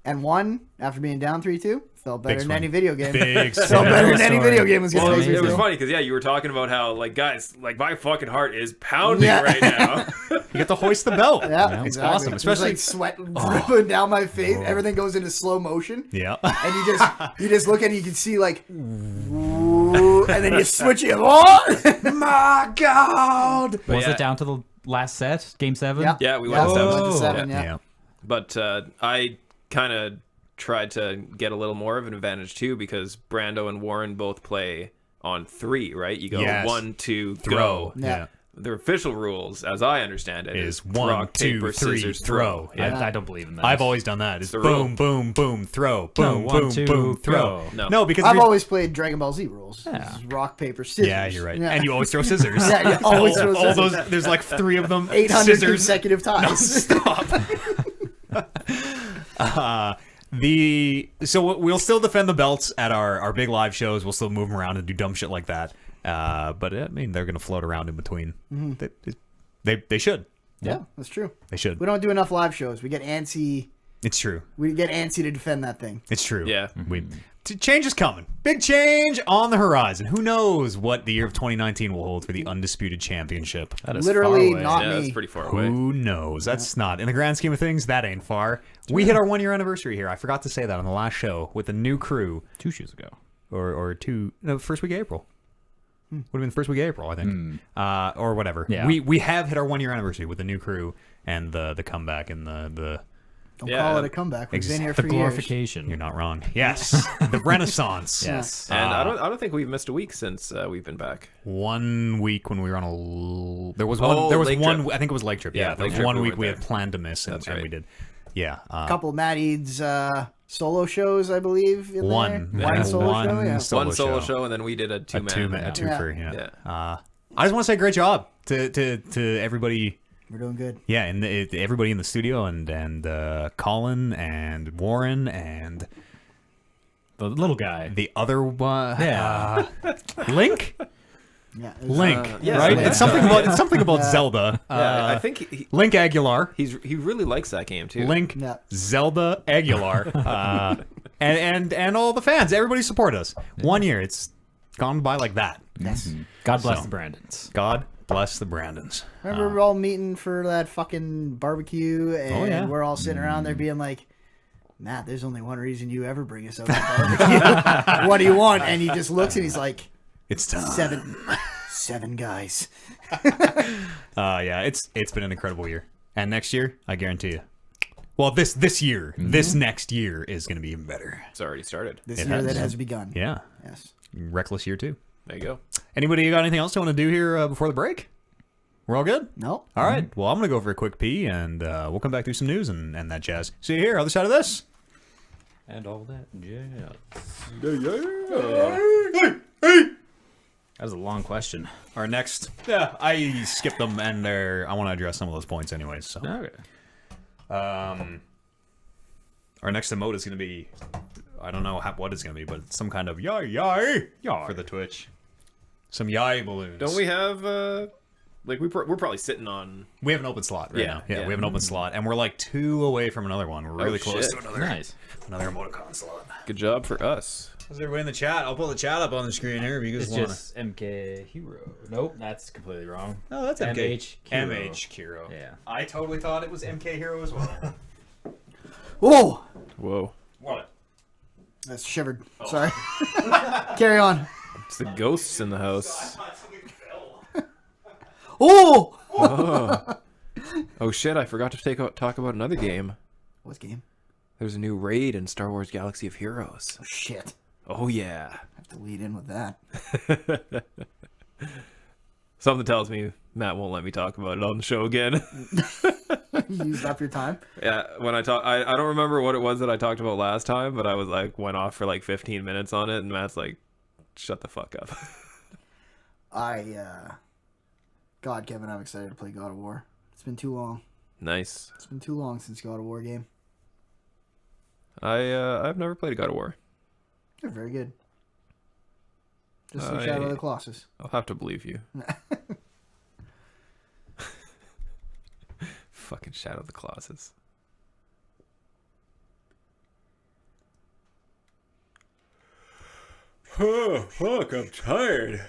and won after being down 3-2, felt better than swing. any video game. Big Felt swing. better than any story. video game was Well, gonna it make me was feel. funny because yeah, you were talking about how like guys, like my fucking heart is pounding Yeah. right now. You get to hoist the belt. Yeah, It's exactly. awesome. Just, Especially. like sweat dripping down my face. Everything goes into slow motion, Yeah. and you just look at it. You can see like, and then you switch it. Oh my god! But Was yeah, it down to the last set, game 7? Yeah, Yeah, we yeah, went went seven. to 7. Yeah. Yeah. But I kind of tried to get a little more of an advantage too because Brando and Warren both play on 3, right? You go Yes. 1, 2, Throw. go. Yeah. The official rules, as I understand it, Is 1, 2, 3, throw. Yeah. I don't believe in that. I've always done that. It's the boom, boom, boom, throw. Boom, 1, boom, 2, boom, throw. go. No. because I've we- always played Dragon Ball Z rules. Yeah. This is rock, paper, scissors. Yeah, you're right. Yeah. And you always throw scissors. Yeah, you always throw all scissors. those. There's like 3 of them. 800 scissors. consecutive times. Stop. So we'll still defend the belts at our big live shows. We'll still move them around and do dumb shit like that. But I mean, they're gonna float around in between. They should. Yeah, that's true. They should. We don't do enough live shows. We get antsy. It's true. We get antsy to defend that thing. It's true. Yeah. Change is coming. Big change on the horizon. Who knows what the year of 2019 will hold for the undisputed championship? That is Literally far away. not Yeah, me. that's pretty far away. Who knows? That's not in the grand scheme of things. That ain't far. We hit our 1-year anniversary here. I forgot to say that on the last show with the new crew, 2 shoes ago. first week of April. Would have been the first week of April, I think, or whatever. Yeah. We have hit our 1-year anniversary with the new crew and the comeback and the. Don't Yeah. call it a comeback. We've been here The for years. glorification. You're not wrong. Yes, the Renaissance. Yes. And I don't think we've missed a week since we've been back. 1 week when we were on a. There was Oh, one. There was Lake one. Trip. I think it was Lake Trip. Yeah, Yeah, there Lake was Trip 1 we week went we there. had planned to miss, and, That's and right. we did. Yeah. A couple of Matt Eads solo shows, I believe. In One. There. Yeah. One solo One show. Yeah. solo One solo show. show, and then we did a two-man. a twofer. Yeah. Yeah. I just want to say great job to everybody. We're doing good. Yeah, and everybody in the studio and Colin and Warren and The little guy. the other one. Yeah. Link. Yeah, Link, yeah, right? yeah. It's something about Zelda. Yeah, I think Link Aguilar. he really likes that game too. Link, Yeah. Zelda, Aguilar, and all the fans. Everybody support us. 1 year, it's gone by like that. Yes. God bless So. the Brandons. God bless the Brandons. Remember we're all meeting for that fucking barbecue, and yeah. we're all sitting around there being like, Matt, there's only one reason you ever bring us out to barbecue. What do you want? And he just looks and he's like, It's time. seven guys. Yeah, it's been an incredible year, and next year, I guarantee you. Well, this year, this next year is going to be even better. It's already started. This It year has. that has begun. Yeah, Yes. reckless year too. There you go. Anybody got anything else they want to do here before the break? We're all good? No. All right. Well, I'm going to go for a quick pee, and we'll come back through some news and that jazz. See you here, other side of this. And all that jazz. That was a long question. Our next... Yeah, I skipped them, and I want to address some of those points anyways. So, Okay. our next emote is going to be... I don't know what it's going to be, but it's some kind of yay for the Twitch. Some yay balloons. Don't we have like we're probably sitting on? We have an open slot right Yeah, now. Yeah, yeah. we have an open slot, and we're like 2 away from another one. We're really close shit. to Nice. another emoticon slot. Good job for us. How's everybody in the chat? I'll pull the chat up on the screen here if you guys It's want just MK Hero. Nope, that's completely wrong. No, that's MH Hero. MH Kiro. Yeah. I totally thought it was MK Hero as well. Whoa! Whoa, What? That's shivered. Sorry. Carry on. it's the ghosts in the house. Oh! Oh shit! I forgot to talk about another game. What game? There's a new raid in Star Wars Galaxy of Heroes. Oh, shit. Oh yeah. I have to lead in with that. Something tells me Matt won't let me talk about it on the show again. You used up your time? Yeah, when I don't remember what it was that I talked about last time, but I was like went off for like 15 minutes on it, and Matt's like, "Shut the fuck up." God, Kevin, I'm excited to play God of War. It's been too long. Nice. It's been too long since God of War game. I've never played a God of War. They're very good. Just like Shadow of the Colossus. I'll have to believe you. Fucking Shadow of the Colossus. Oh, fuck, I'm tired.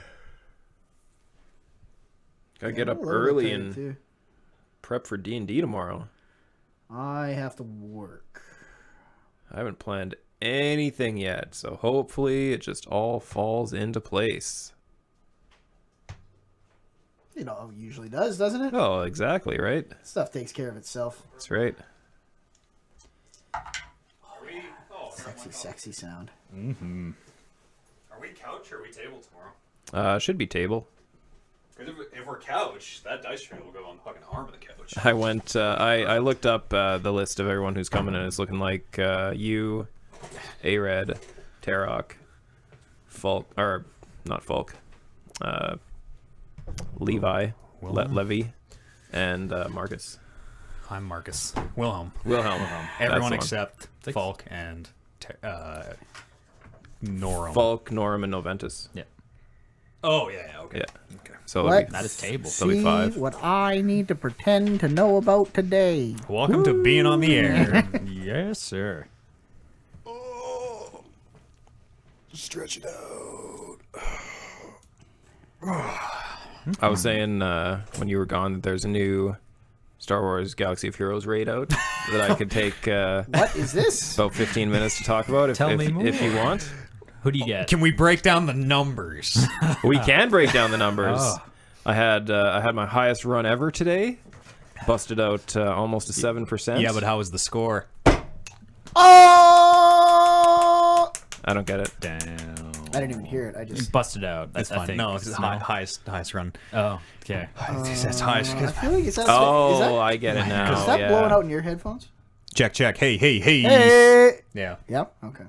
Gotta get up I'm a little bit early tired, and too. prep for D&D tomorrow. I have to work. I haven't planned anything yet, so hopefully it just all falls into place. You know, it usually does, doesn't it? Oh, exactly, right? Stuff takes care of itself. That's right. Sexy, sexy sound. Are we couch or are we table tomorrow? Should be table. Because if we're couch, that dice tray will go on the fucking arm of the couch. I went. I looked up the list of everyone who's coming, and it's looking like you, Arad, Tarok, Falk, or not Falk, Levi, Levy, and Marcus. I'm Marcus. Wilhelm. Wilhelm. Everyone That's the one. except Falk and Norum. Falk, Norum, and Noventus. Yeah. Oh, yeah, okay. Yeah. Okay. So that'll be, That is table. So it'll be 5. what I need to pretend to know about today. Welcome to being on the air. Yes, sir. Stretch it out. I was saying when you were gone that there's a new Star Wars Galaxy of Heroes raid out that I could take What is this? about 15 minutes to talk about if, Tell if, me more. if you want. Who do you get? Can we break down the numbers? We can break down the numbers. Oh. I had my highest run ever today. Busted out almost a 7%. Yeah, but how was the score? Oh! I don't get it. Damn. I didn't even hear it. I just. Busted out. It's I fine. think. No, it's highest run. Oh, okay. It's highest. I feel like is that, Oh, I get it now. is that yeah. blowing out in your headphones? Check. Hey. Hey! Yeah. Yep. Okay.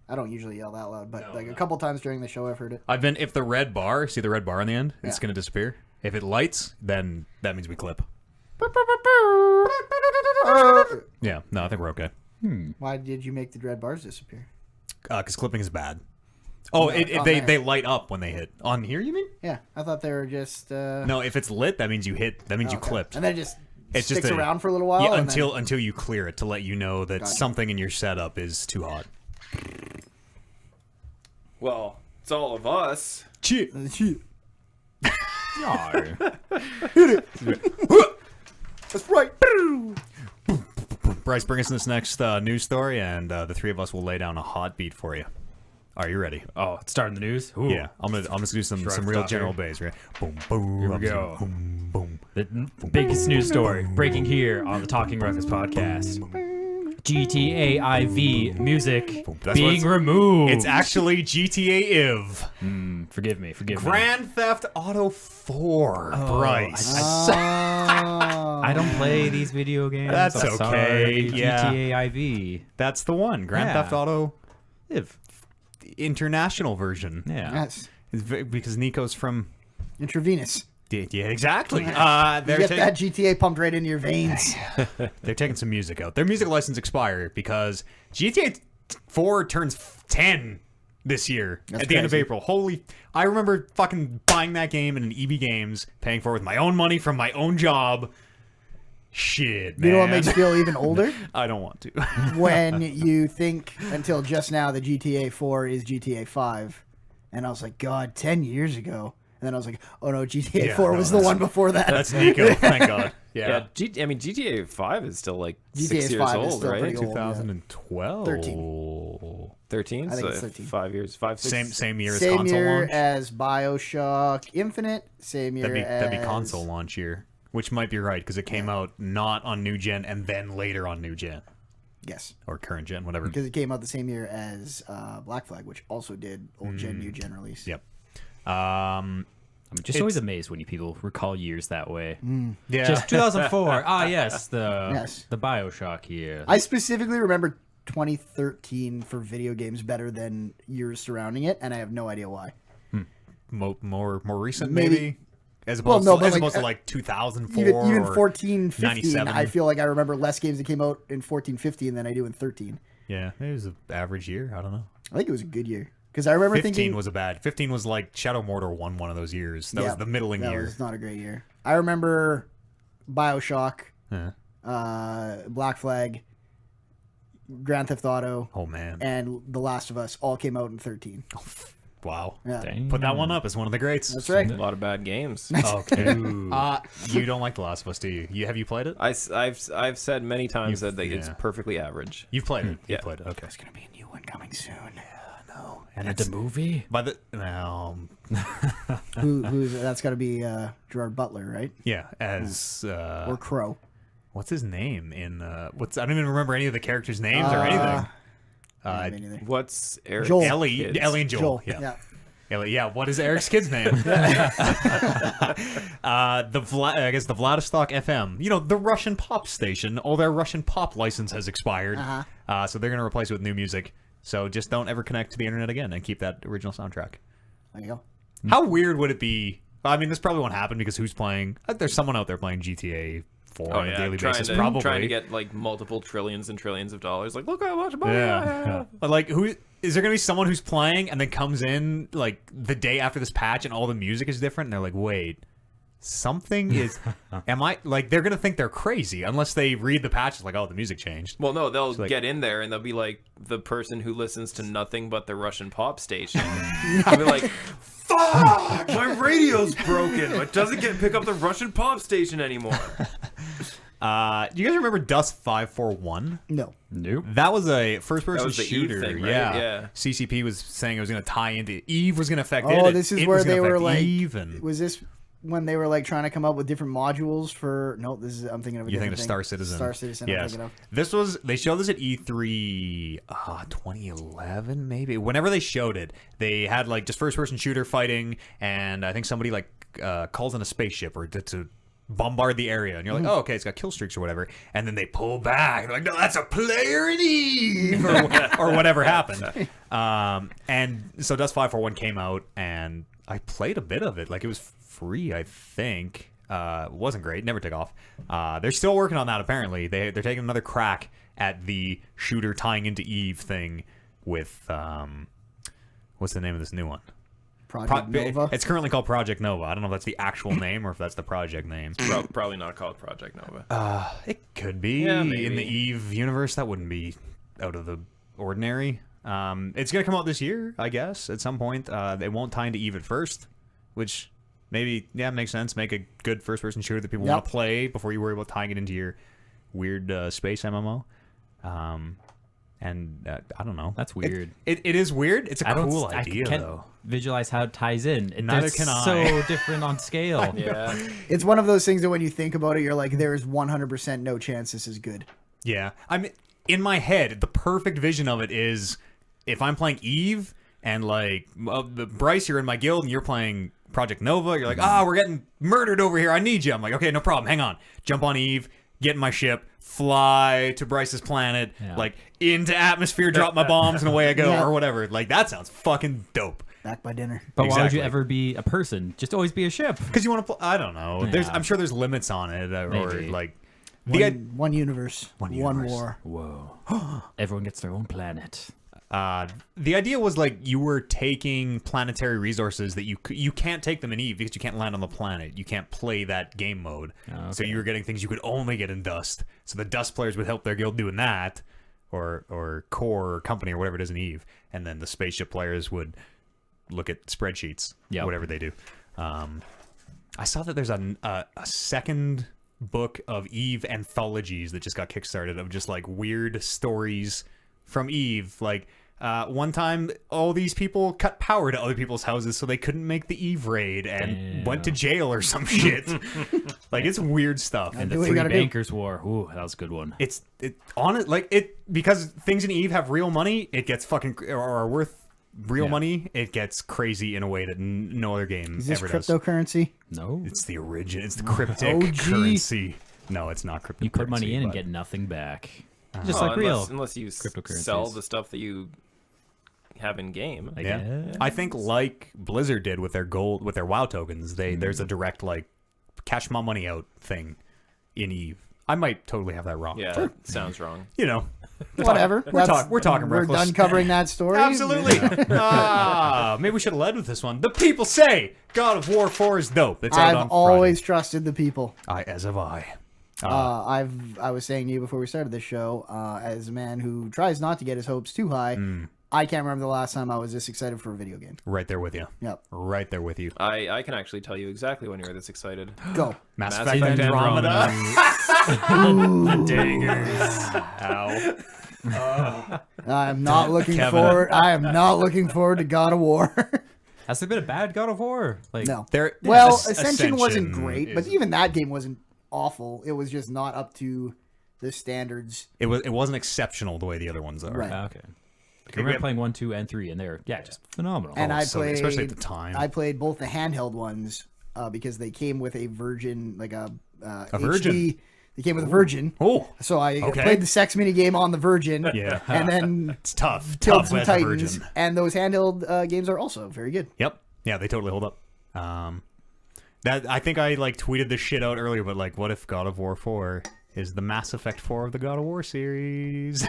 I don't usually yell that loud, but a couple times during the show I've heard it. If the red bar, see the red bar on the end, it's Yeah. going to disappear. If it lights, then that means we clip. Yeah, no, I think we're okay. Why did you make the red bars disappear? Because clipping is bad. Oh, No, on they there. light up when they hit. On here, you mean? Yeah, I thought they were just. No, if it's lit, that means you hit. That means you okay. clipped. And then it just It's sticks just around for a little while. Yeah, and until you clear it to let you know that Gotcha. something in your setup is too hot. Well, it's all of us. then... That's right. Bryce, bring us this next news story, and the three of us will lay down a hot beat for you. Are you ready? Oh, it's starting the news. Ooh. Yeah, I'm gonna do some Sure, real stop general here. bass, right? Boom, boom. Here we I'm go. Boom, boom. The biggest news story breaking here on the Talking Ruckus podcast. GTA IV music That's being what's- removed. It's actually GTA IV. Forgive me. Grand Theft Auto 4. Bryce. I don't play these video games. That's I'm okay, sorry. yeah. GTA IV. That's the one. Grand Yeah. Theft Auto IV. International version. Yeah. Yes. Because Nico's from... Intravenous. Yeah, exactly. You They're get that GTA pumped right into your veins. They're taking some music out. Their music license expired because GTA 4 turns 10 this year That's at the end of crazy. April. I remember fucking buying that game in an EB Games, paying for it with my own money from my own job. Shit, man. You know what makes you feel even older? I don't want to. When you think until just now that GTA 4 is GTA 5. And I was like, God, 10 years ago. And then I was like, oh no, GTA Yeah, 4 no, was the one before that. That's Nico, thank God. Yeah. I mean, GTA 5 is still like GTA 6 years 5 is old, still right? pretty old. 2012. 13? I think So it's 13. 5 years. 5, 6. Same year as Same console year launch. as Bioshock Infinite. Same year That'd be as... console launch year, which might be right because it came out not on new gen and then later on new gen Yes. or current gen, whatever. Because it came out the same year as Black Flag, which also did old gen, new gen release. Yep. I'm just always amazed when you people recall years that way. Yeah. Just 2004. Yes, Yes. the Bioshock year. I specifically remember 2013 for video games better than years surrounding it, and I have no idea why. more recent Maybe- maybe as Well, opposed no, to, but as like, opposed to like 2004 Even or 14, 15, 97. I feel like I remember less games that came out in 14, 15 than I do in 13. Yeah, maybe it was an average year. I don't know. I think it was a good year. Because I remember 15 thinking... was a bad. 15 was like Shadow Mordor won one of those years. That was the middling that year. was not a great year. I remember Bioshock, Yeah. Black Flag, Grand Theft Auto, Oh man. and The Last of Us all came out in 13. Wow. Yeah. Dang. Put that one up as one of the greats. That's right. A lot of bad games. Okay. You don't like The Last of Us, do you? Have you played it? I've said many times that it's yeah. perfectly average. You've played it. Yeah. You've played it. Okay. There's going to be a new one coming soon. And the movie? by the no, Who's that's got to be Gerard Butler, right? yeah, as Or Crow. what's his name in I don't even remember any of the characters' names or anything. Yeah, me neither. What's Eric's Joel. Ellie kids? and Joel. Joel. Yeah. Ellie, yeah. What is Eric's kid's name? I guess the Vladivostok FM. You know, the Russian pop station. All their Russian pop license has expired. So they're gonna replace it with new music. So just don't ever connect to the internet again and keep that original soundtrack. There you go. How weird would it be? I mean, this probably won't happen because who's playing? There's someone out there playing GTA 4 Oh on a yeah, daily trying basis, to, probably. trying to get like multiple trillions and trillions of dollars. Like, look how much money I yeah. have. But like, who is there gonna be someone who's playing and then comes in like the day after this patch and all the music is different and they're like, wait, something is. Am I like? They're gonna think they're crazy unless they read the patch. It's like, oh, the music changed. Well, no, they'll like- get in there and they'll be like the person who listens to nothing but the Russian pop station. They'll be like, "Fuck, my radio's broken. It doesn't pick up the Russian pop station anymore." Do you guys remember Dust 541? No. Nope. That was a first-person was the Eve shooter. thing, right? Yeah. Yeah. CCP was saying it was going to tie into Eve was going to affect it. Oh, and this is it where was gonna they were affect like. Eve and Was this when they were like trying to come up with different modules for? No, this is. I'm thinking of a you different think of thing. Star Citizen? Star Citizen. I'm Yes. thinking of. This was they showed this at E3 2011 maybe. Whenever they showed it, they had like just first-person shooter fighting, and I think somebody like calls in a spaceship or to bombard the area, and you're like, oh, okay, it's got kill streaks or whatever, and then they pull back. They're like, no, that's a player in Eve, or whatever happened. And so Dust 541 came out, and I played a bit of it. Like, it was free, I think. It wasn't great. Never took off. They're still working on that, apparently. They're taking another What's the name of this new one? Project Nova. It's currently called Project Nova. I don't know if that's the actual name or if that's the project name. Probably not called Project Nova. It could be. Yeah, maybe. In the Eve universe. That wouldn't be out of the ordinary. It's going to come out this year, I guess, at some point. It won't tie into Eve at first, which maybe, makes sense. Make a good first-person shooter that people want to play before you worry about tying it into your weird space MMO. And I don't know. That's weird. It is weird. It's a cool I idea, can't though. visualize how it ties in. Neither It's can I. so different on scale. Yeah. It's one of those things that when you think about it, you're like, there's 100% no chance this is good. Yeah. In my head, the perfect vision of it is if I'm playing Eve and like Bryce, you're in my guild and you're playing Project Nova, you're like, we're getting murdered over here. I need you. I'm like, okay, no problem. Hang on. Jump on Eve, get in my ship, fly to Bryce's planet, like into atmosphere, drop my bombs, and away I go, or whatever. Like, that sounds fucking dope. Back by dinner. But why would you Exactly. ever be a person? Just always be a ship. Because you want to play. I don't know. Yeah. I'm sure there's limits on it, or Maybe. like One universe. One universe. war. Whoa. Everyone gets their own planet. the idea was like you were taking planetary resources that you can't take them in Eve because you can't land on the planet. You can't play that game mode. So you were getting things you could only get in Dust. So the Dust players would help their guild doing that, or core or company or whatever it is in Eve, and then the spaceship players would look at spreadsheets, whatever they do. I saw that there's a second book of Eve anthologies that just got kickstarted of just like weird stories from Eve. Like one time, all these people cut power to other people's houses so they couldn't make the Eve raid and went to jail or some shit. Like, it's weird stuff. And do the what you Three gotta do. Bankers War. Ooh, that was a good one. It's on it like it because things in Eve have real money. It gets fucking or are worth real money. It gets crazy in a way that no other game Is this ever does. cryptocurrency? No. It's the origin. It's the cryptic OG. currency. No, it's not cryptocurrency. You put money in and but- get nothing back. Just like real. unless you cryptocurrencies. sell the stuff that you have in game. I Yeah, guess. I think like Blizzard did with their gold, with their WoW tokens. There's a direct like cash my money out thing in Eve. I might totally have that wrong. Yeah, that sounds wrong. You know, Whatever. we're talking We're reckless. done covering that story. Absolutely. Maybe we should have led with this one. The people say God of War 4 is dope. It's out on I've always trusted the people. Friday. As have I. I was saying to you before we started this show, as a man who tries not to get his hopes too high, I can't remember the last time I was this excited for a video game. Right there with you. Yep. Right there with you. I can actually tell you exactly when you were this excited. Go. Mass Mass Effect Effect Andromeda. The dangers. Ow. I'm not looking Kevin. forward. I am not looking forward to God of War. Has there been a bad God of War? Like, No. There, Well, Ascension Ascension wasn't great, but is- even that game wasn't awful. It was just not up to the standards. it wasn't exceptional the way the other ones are. Right. Okay. I remember playing 1, 2, and 3, and they're just phenomenal. And I so played, especially at the time. I played both the handheld ones because they came with a Virgin, like a Virgin? HD. They came with a Virgin. Oh, So I Okay. played the sex mini game on the Virgin. yeah. And then It's tough. killed Tough some as a Titans. virgin. And those handheld games are also very good. Yep. Yeah, they totally hold up. That I think I like tweeted this shit out earlier, but like, what if God of War 4 is the Mass Effect 4 of the God of War series?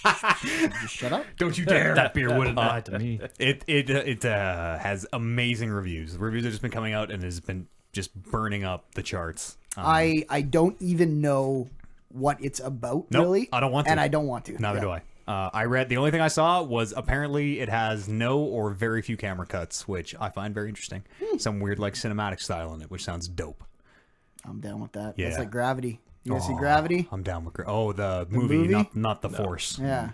Just shut up. Don't you dare! that beer wouldn't lie to me. It has amazing reviews. The reviews have just been coming out and has been just burning up the charts. I don't even know what it's about, Nope, really. I don't want to. And I don't want to. Neither do I. I read the only thing I saw was apparently it has no or very few camera cuts, which I find very interesting. Some weird like cinematic style in it, which sounds dope. I'm down with that. Yeah. It's like Gravity. You ever see Gravity? I'm down with the movie, movie? not the Force. Yeah.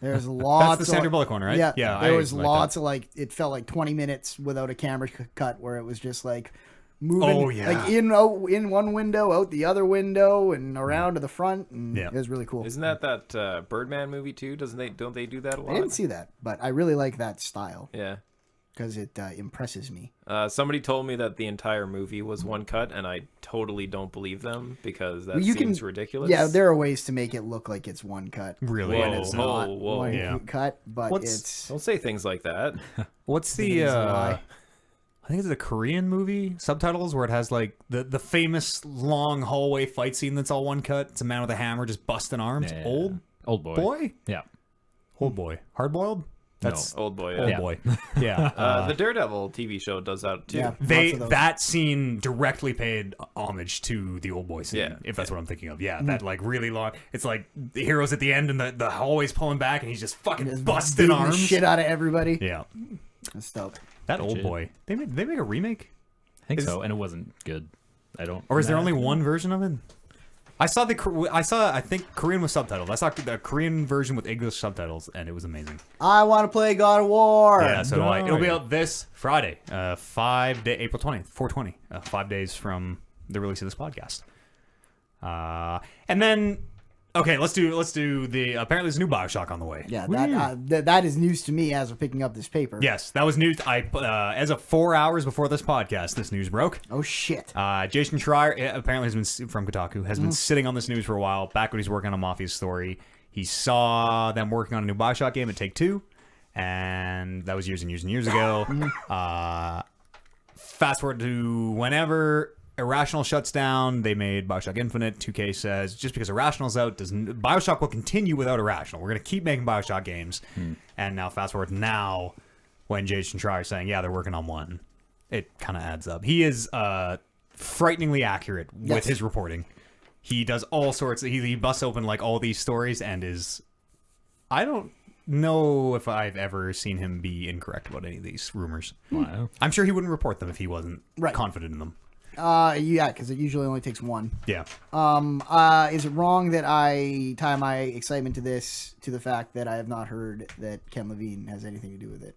There's lots That's the of, Sandra Bullock one, right? Yeah. Yeah, There I was like lots of like it felt like 20 minutes without a camera cut where it was just like moving Oh, yeah. like in one window, out the other window, and around to the front, and Yeah. it was really cool. Isn't that Birdman movie too? Don't they do that a lot? I didn't see that, but I really like that style Yeah. because it impresses me. Somebody told me that the entire movie was one cut, and I totally don't believe them because that Well, you seems can- ridiculous. Yeah, there are ways to make it look like it's one cut. Really? When Whoa, it's whoa, not whoa. one Yeah. cut, but What's- Don't say things like that. What's it the is a lie. I think it's a Korean movie subtitles where it has like the famous long hallway fight scene that's all one cut. It's a man with a hammer just busting arms. Yeah. Old Old boy. boy? Yeah. Old boy. Hard boiled? That's Old Boy. Old Yeah. Boy. Yeah. The Daredevil TV show does that too. Yeah. Lots of those. That scene directly paid homage to the Old Boy scene, Yeah. if that's what I'm thinking of. Yeah, that like really long. It's like the hero's at the end and the hallway's pulling back and he's just fucking Just busting beating the arms. shit out of everybody. Yeah, That's dope. that Old Legit. Boy. They make a remake, I think so, and it wasn't good. I don't. or is there only one version of it? I think Korean with subtitles. I saw the Korean version with English subtitles, and it was amazing. I want to play God of War. Yeah, so do I. It'll be Right. out this Friday, April 20th, 420, 5 days from the release of this podcast. And then, okay, let's do the. Apparently, there's a new BioShock on the way. Yeah, that is news to me as of picking up this paper. Yes, that was news. As of 4 hours before this podcast, this news broke. Oh shit. Jason Schreier apparently has been from Kotaku has been sitting on this news for a while. Back when he's working on Mafia's story, he saw them working on a new BioShock game at Take-Two, and that was years and years and years ago. Fast forward to whenever Irrational shuts down, they made BioShock Infinite. 2K says just because Irrational's out, BioShock will continue without Irrational. We're going to keep making BioShock games. And now fast forward now when Jason Schreier is saying, yeah, they're working on one. It kind of adds up. He is frighteningly accurate with Yes. his reporting. He does all sorts. He busts open like all these stories and is. I don't know if I've ever seen him be incorrect about any of these rumors. Wow. I'm sure he wouldn't report them if he wasn't Right. confident in them. Yeah, because it usually only takes one. Yeah. Is it wrong that I tie my excitement to this to the fact that I have not heard that Ken Levine has anything to do with it?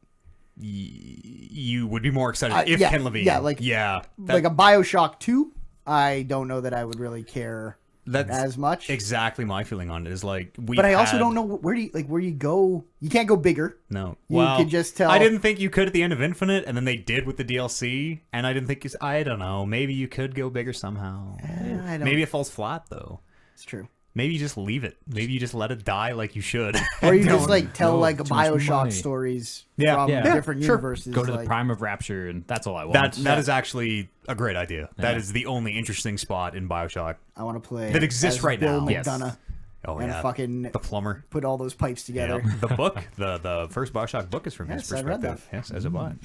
You would be more excited if yeah, Ken Levine. yeah, like- yeah, Like a BioShock 2, I don't know that I would really care that's as much. exactly my feeling on it. Is like we. But I also don't know where you go. You can't go bigger. No, You well, could just tell- I didn't think you could at the end of Infinite, and then they did with the DLC, and I didn't think. I don't know. Maybe you could go bigger somehow. I don't. Maybe it falls flat though. It's true. Maybe you just leave it. Maybe you just let it die like you should. Or you Don't- just like tell no, like too much BioShock money. stories Yeah, from yeah, different sure. universes. Go to the like, prime of Rapture, and that's all I want. that is actually a great idea. That Yeah. is the only interesting spot in BioShock. I want to play That exists as right Bill now. Yes. McDonough Oh and yeah, fucking the plumber. put all those pipes together. Yep. The book, the first BioShock book is from his Yes, I read perspective. that. Yes, as a bot.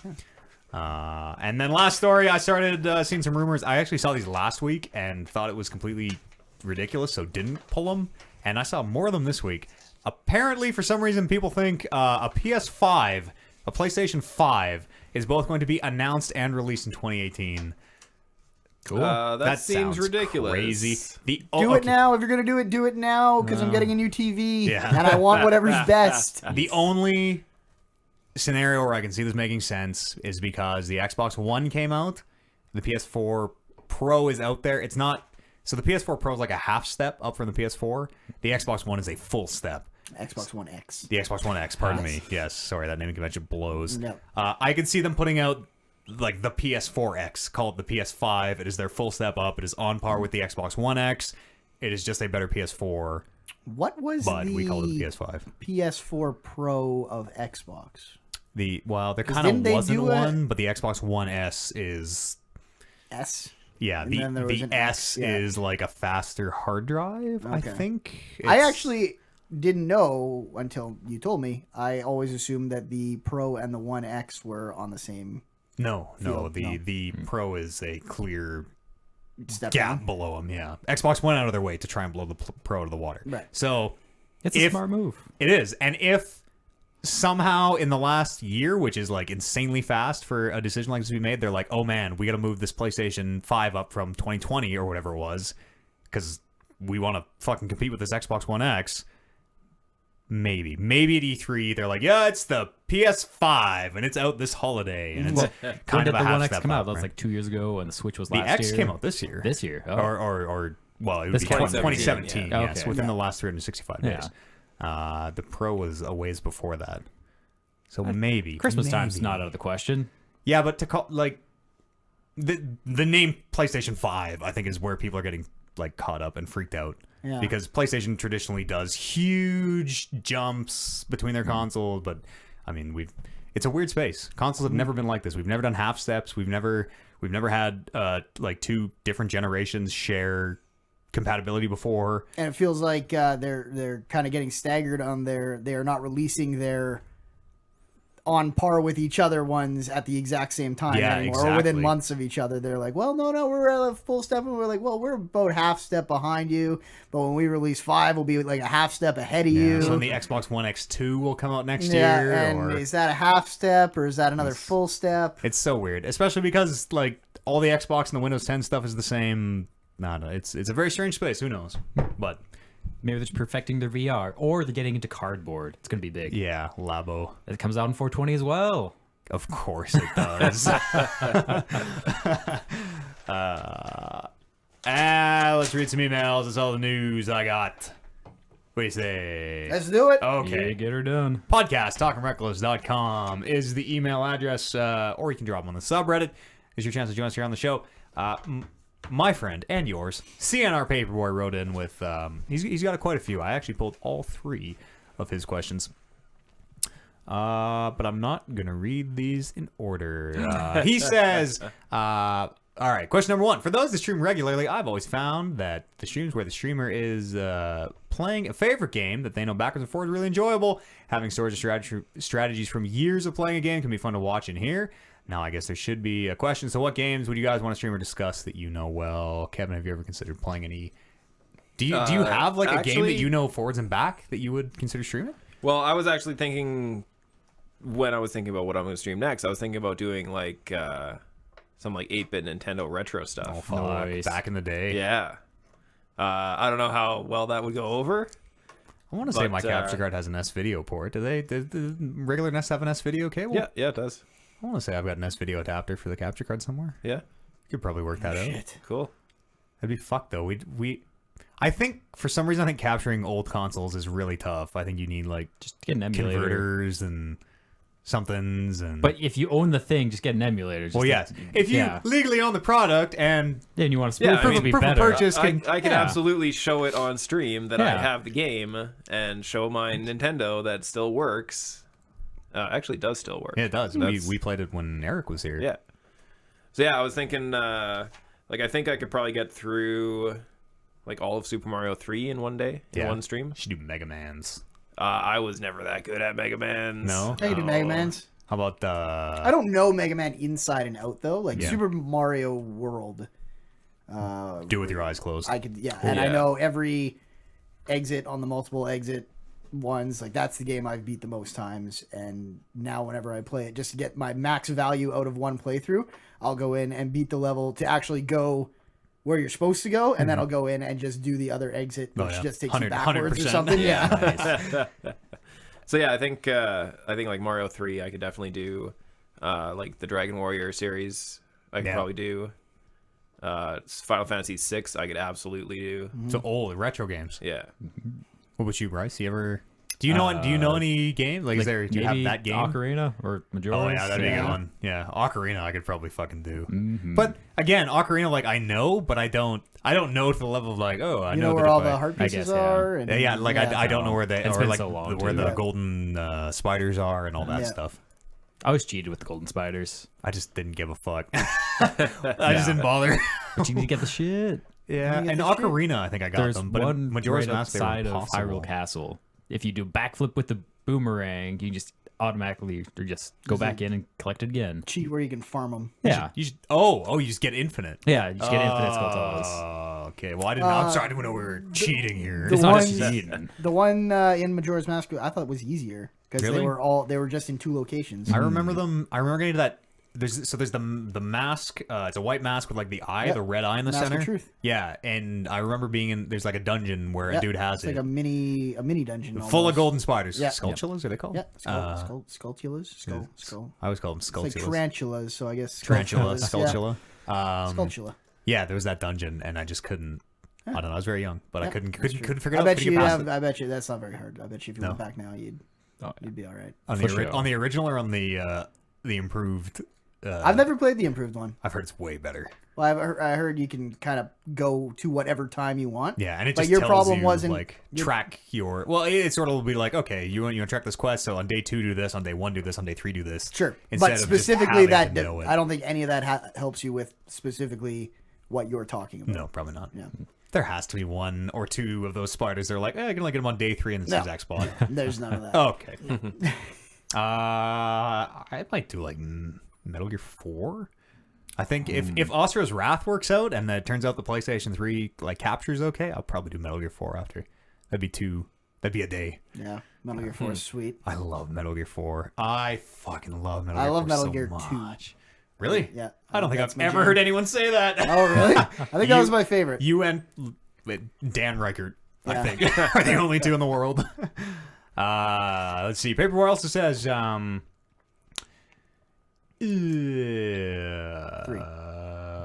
And then last story, I started seeing some rumors. I actually saw these last week and thought it was completely ridiculous, so didn't pull them. And I saw more of them this week. Apparently, for some reason, people think a PS5, a PlayStation 5, is both going to be announced and released in 2018. cool. That seems sounds ridiculous. Crazy. Do it now. If you're gonna do it now because I'm getting a new TV Yeah. and I want whatever's best. The only scenario where I can see this making sense is because the Xbox One came out, the PS4 Pro is out there. It's not. So the PS4 Pro is like a half step up from the PS4. The Xbox One is a full step. Xbox One X. The Xbox One X, pardon me. Yes, sorry, that naming convention blows. No. I could see them putting out like the PS4 X, call it the PS5. It is their full step up. It is on par with the Xbox One X. It is just a better PS4, What was but the we call it the PS5. PS4 Pro of Xbox? There 'Cause kind didn't of they wasn't do a- one, but the Xbox One S is S. yeah. And then there was The an S X, yeah. is like a faster hard drive. I Okay. think. I It's- actually didn't know until you told me. I always assumed that the Pro and the One X were on the same no. field, The Pro is a clear step. gap down. below them. Yeah, Xbox went out of their way to try and blow the Pro out of the water. Right. So it's a if- smart move. it is, and if somehow in the last year, which is like insanely fast for a decision like this to be made, they're like, oh man, we got to move this PlayStation 5 up from 2020 or whatever it was because we want to fucking compete with this Xbox One X. Maybe at E3 they're like, yeah, it's the PS5 and it's out this holiday and it's When kind did of a the half One X step come out? up, That was right? like 2 years ago, and the Switch was The last X year. came out this year. This year. Oh. Or well, it would This be 2017, 2017. yeah. Yes, Okay. within the last 365 Yeah. days. The Pro was a ways before that, so maybe Christmas time's maybe. not out of the question. Yeah, but to call like the name PlayStation 5, I think is where people are getting like caught up and freaked out. Yeah. Because PlayStation traditionally does huge jumps between their consoles, but I mean it's a weird space. Consoles have never been like this. We've never done half steps. We've never had like two different generations share compatibility before. And it feels like they're kind of getting staggered on they are not releasing their on par with each other ones at the exact same time Yeah, anymore, or within exactly. months of each other. They're like, well, no, we're at a full step, and we're like, well, we're about half step behind you, but when we release 5, we'll be like a half step ahead of you. So then the Xbox One X2 will come out next Yeah, year. and or... is that a half step or is that another full step? It's so weird, especially because like all the Xbox and the Windows 10 stuff is the same. No, it's a very strange space. Who knows? But Maybe they're just perfecting their VR, or they're getting into cardboard. It's gonna be big. yeah, Labo. It comes out in 420 as well. Of course it does. Let's read some emails. That's all the news I got. What do you say? Let's do it. Okay. Yeah, get her done. Podcast, talkingreckless.com is the email address, or you can drop them on the subreddit. Is your chance to join us here on the show. My friend and yours, CNR Paperboy, wrote in with, he's got quite a few. I actually pulled all 3 of his questions. But I'm not going to read these in order. He says, all right, question number 1. For those that stream regularly, I've always found that the streams where the streamer is playing a favorite game that they know backwards and forwards really enjoyable. Having storage of strategies from years of playing a game can be fun to watch and hear. Now, I guess there should be a question. So what games would you guys want to stream or discuss that you know well? Kevin, have you ever considered playing any? Do you have like a game that you know forwards and back that you would consider streaming? Well, I was actually thinking, when I was thinking about what I'm going to stream next, I was thinking about doing like some like 8-bit Nintendo retro stuff. Oh, fuck. Nice. Back in the day. Yeah. I don't know how well that would go over. I want to say But, my capture card has an S video port. Does the regular NES have an S video cable? Yeah, it does. I want to say I've got an S video adapter for the capture card somewhere. Yeah, Could probably work that out. Shit. cool. That'd be fucked though. I think for some reason I think capturing old consoles is really tough. I think you need like Just get an emulator. converters and somethings and. But if you own the thing, just get an emulator. Just well, yes, if you yeah. legally own the product and Then you want to Yeah, proof I to be proof of better. purchase. I can- can yeah. absolutely show it on stream that I Yeah. have the game and show my Nintendo that still works. Actually, it does still work. yeah, it does. That's- We played it when Eric was here. Yeah. So yeah, I was thinking, like, I think I could probably get through, like, all of Super Mario 3 in one day, in Yeah. one stream. We should do Mega Man's. I was never that good at Mega Man's. No? I can do Mega Man's. How about I don't know Mega Man inside and out though. Like Yeah. Super Mario World. do it with your eyes closed? I could, and I Yeah. know every exit on the multiple exit ones. Like that's the game I've beat the most times. And now whenever I play it, just to get my max value out of one playthrough, I'll go in and beat the level to actually go where you're supposed to go, and then I'll go in and just do the other exit, which yeah. just takes you 100%. backwards or something. Yeah. So yeah, I think like Mario 3, I could definitely do, like the Dragon Warrior series. I could Yeah. probably do. Final Fantasy 6, I could absolutely do. So old retro games. Yeah. What about you, Bryce? You ever? Do you know any game? Like, is there? Do you have Maybe that game? Ocarina or Majora's? Oh yeah, that'd be a good one. Yeah, Ocarina I could probably fucking do. But again, Ocarina, like I know, but I don't know to the level of like, oh, I You know know that where if all I- the heart I pieces guess, yeah. are. And, Yeah, like I don't know where they It's or been like so long, where too. the Yeah. golden spiders are and all that Yeah. stuff. I was cheated with the golden spiders. I just didn't give a fuck. I just didn't bother. But you need to get the shit. Yeah, get and the shit. Ocarina, I think I got There's them, but one in Majora's right Mask they were outside of impossible. Hyrule Castle. If you do backflip with the boomerang, you just automatically or just go back in and collect it again. cheat where you can farm them. Yeah, You just, you just get infinite. yeah, you just get infinite Skulltulas. Oh, okay. Well, I didn't know. I'm sorry, I didn't know we were cheating here. It's the not ones- cheating. The one in Majora's Mask I thought was easier because Really? they were just in 2 locations. I remember them. I remember getting to that. There's the mask. It's a white mask with like the eye, Yep. the red eye in the Mask of center. Truth. Yeah, and I remember being in. There's like a dungeon where Yeah, a dude has it's it, like a mini dungeon full of almost. golden spiders. Yeah. Skulltulas, are they called? Yeah, skulltulas. I always call them It's like skulltulas. tarantulas, so I guess Tarantula, skulltulas, skulltula. Yeah. Skulltula. Yeah, there was that dungeon, and I just couldn't. I don't know. I was very young, but I Yeah, couldn't that's true. figure it I out. bet couldn't you get past it. I bet you that's not very hard. I bet you if you went No. back now, you'd be all right. on For the sure. on the original or on the improved. I've never played the improved one. I've heard it's way better. Well, I heard you can kind of go to whatever time you want. Yeah, and it But just your tells problem you, wasn't- like track your. Well, it sort of will be like, okay, you want to track this quest, so on day 2 do this, on day 1 do this, on day 3 do this. Sure, Instead but of just specifically having that to know it. I don't think any of that helps you with specifically what you're talking about. No, probably not. Yeah. There has to be 1 or 2 of those spiders. They're like, I can only get them on day 3 in this No. exact spot. There's none of that. Okay. I might do like Metal Gear 4. I think if Asura's Wrath works out and it turns out the PlayStation 3 like captures okay, I'll probably do Metal Gear 4 after. That'd be a day. Yeah, Metal Gear 4 is sweet. I love Metal Gear 4. I fucking love Metal Gear 4 I love Metal so Gear much. Really? Yeah. I don't think That's I've my ever jam. heard anyone say that. Oh, really? I think that was my favorite. You and Dan Reichert, I Yeah. think, are the only two in the world. Let's see. Paperboy also says, 3.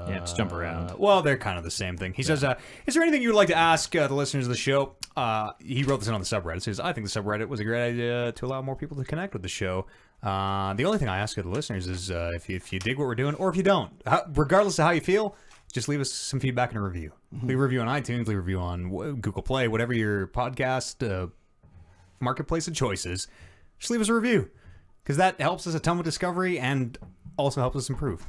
Yeah, just jump around. Well, they're kind of the same thing. He says, is there anything you would like to ask the listeners of the show? He wrote this in on the subreddit. He says, I think the subreddit was a great idea to allow more people to connect with the show. The only thing I ask of the listeners is if you dig what we're doing or if you don't, regardless of how you feel, just leave us some feedback and a review. Leave a review on iTunes, leave a review on Google Play, whatever your podcast marketplace of choices. Just leave us a review because that helps us a ton with discovery and also helps us improve.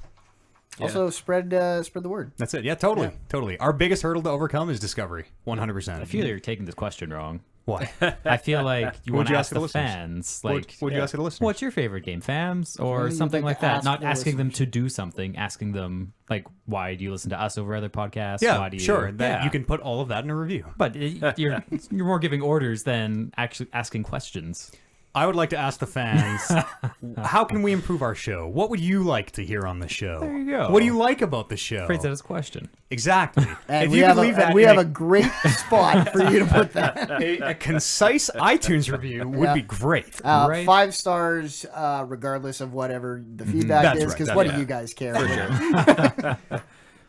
Also, spread the word. That's it. Yeah, totally. Our biggest hurdle to overcome is discovery. 100%. I feel you're taking this question wrong. What? I feel like you want What'd to you ask ask the the listeners? fans, What'd like, you ask the listeners? what's your favorite game, fams, or Something you'd something like like to that? ask Not the asking them listeners. to do something, asking them like, why do you listen to us over other podcasts? Yeah, Why do you... sure. That Yeah. you can put all of that in a review. But you're more giving orders than actually asking questions. I would like to ask the fans, how can we improve our show? What would you like to hear on the show? There you go. What do you like about the show? Phrase that as a question. Exactly. And if we you have, could leave that we in have a great spot for you to put that. a concise iTunes review would Yeah. be great. Right. 5 stars, regardless of whatever the feedback That's is, right, because that's what right. do you guys care?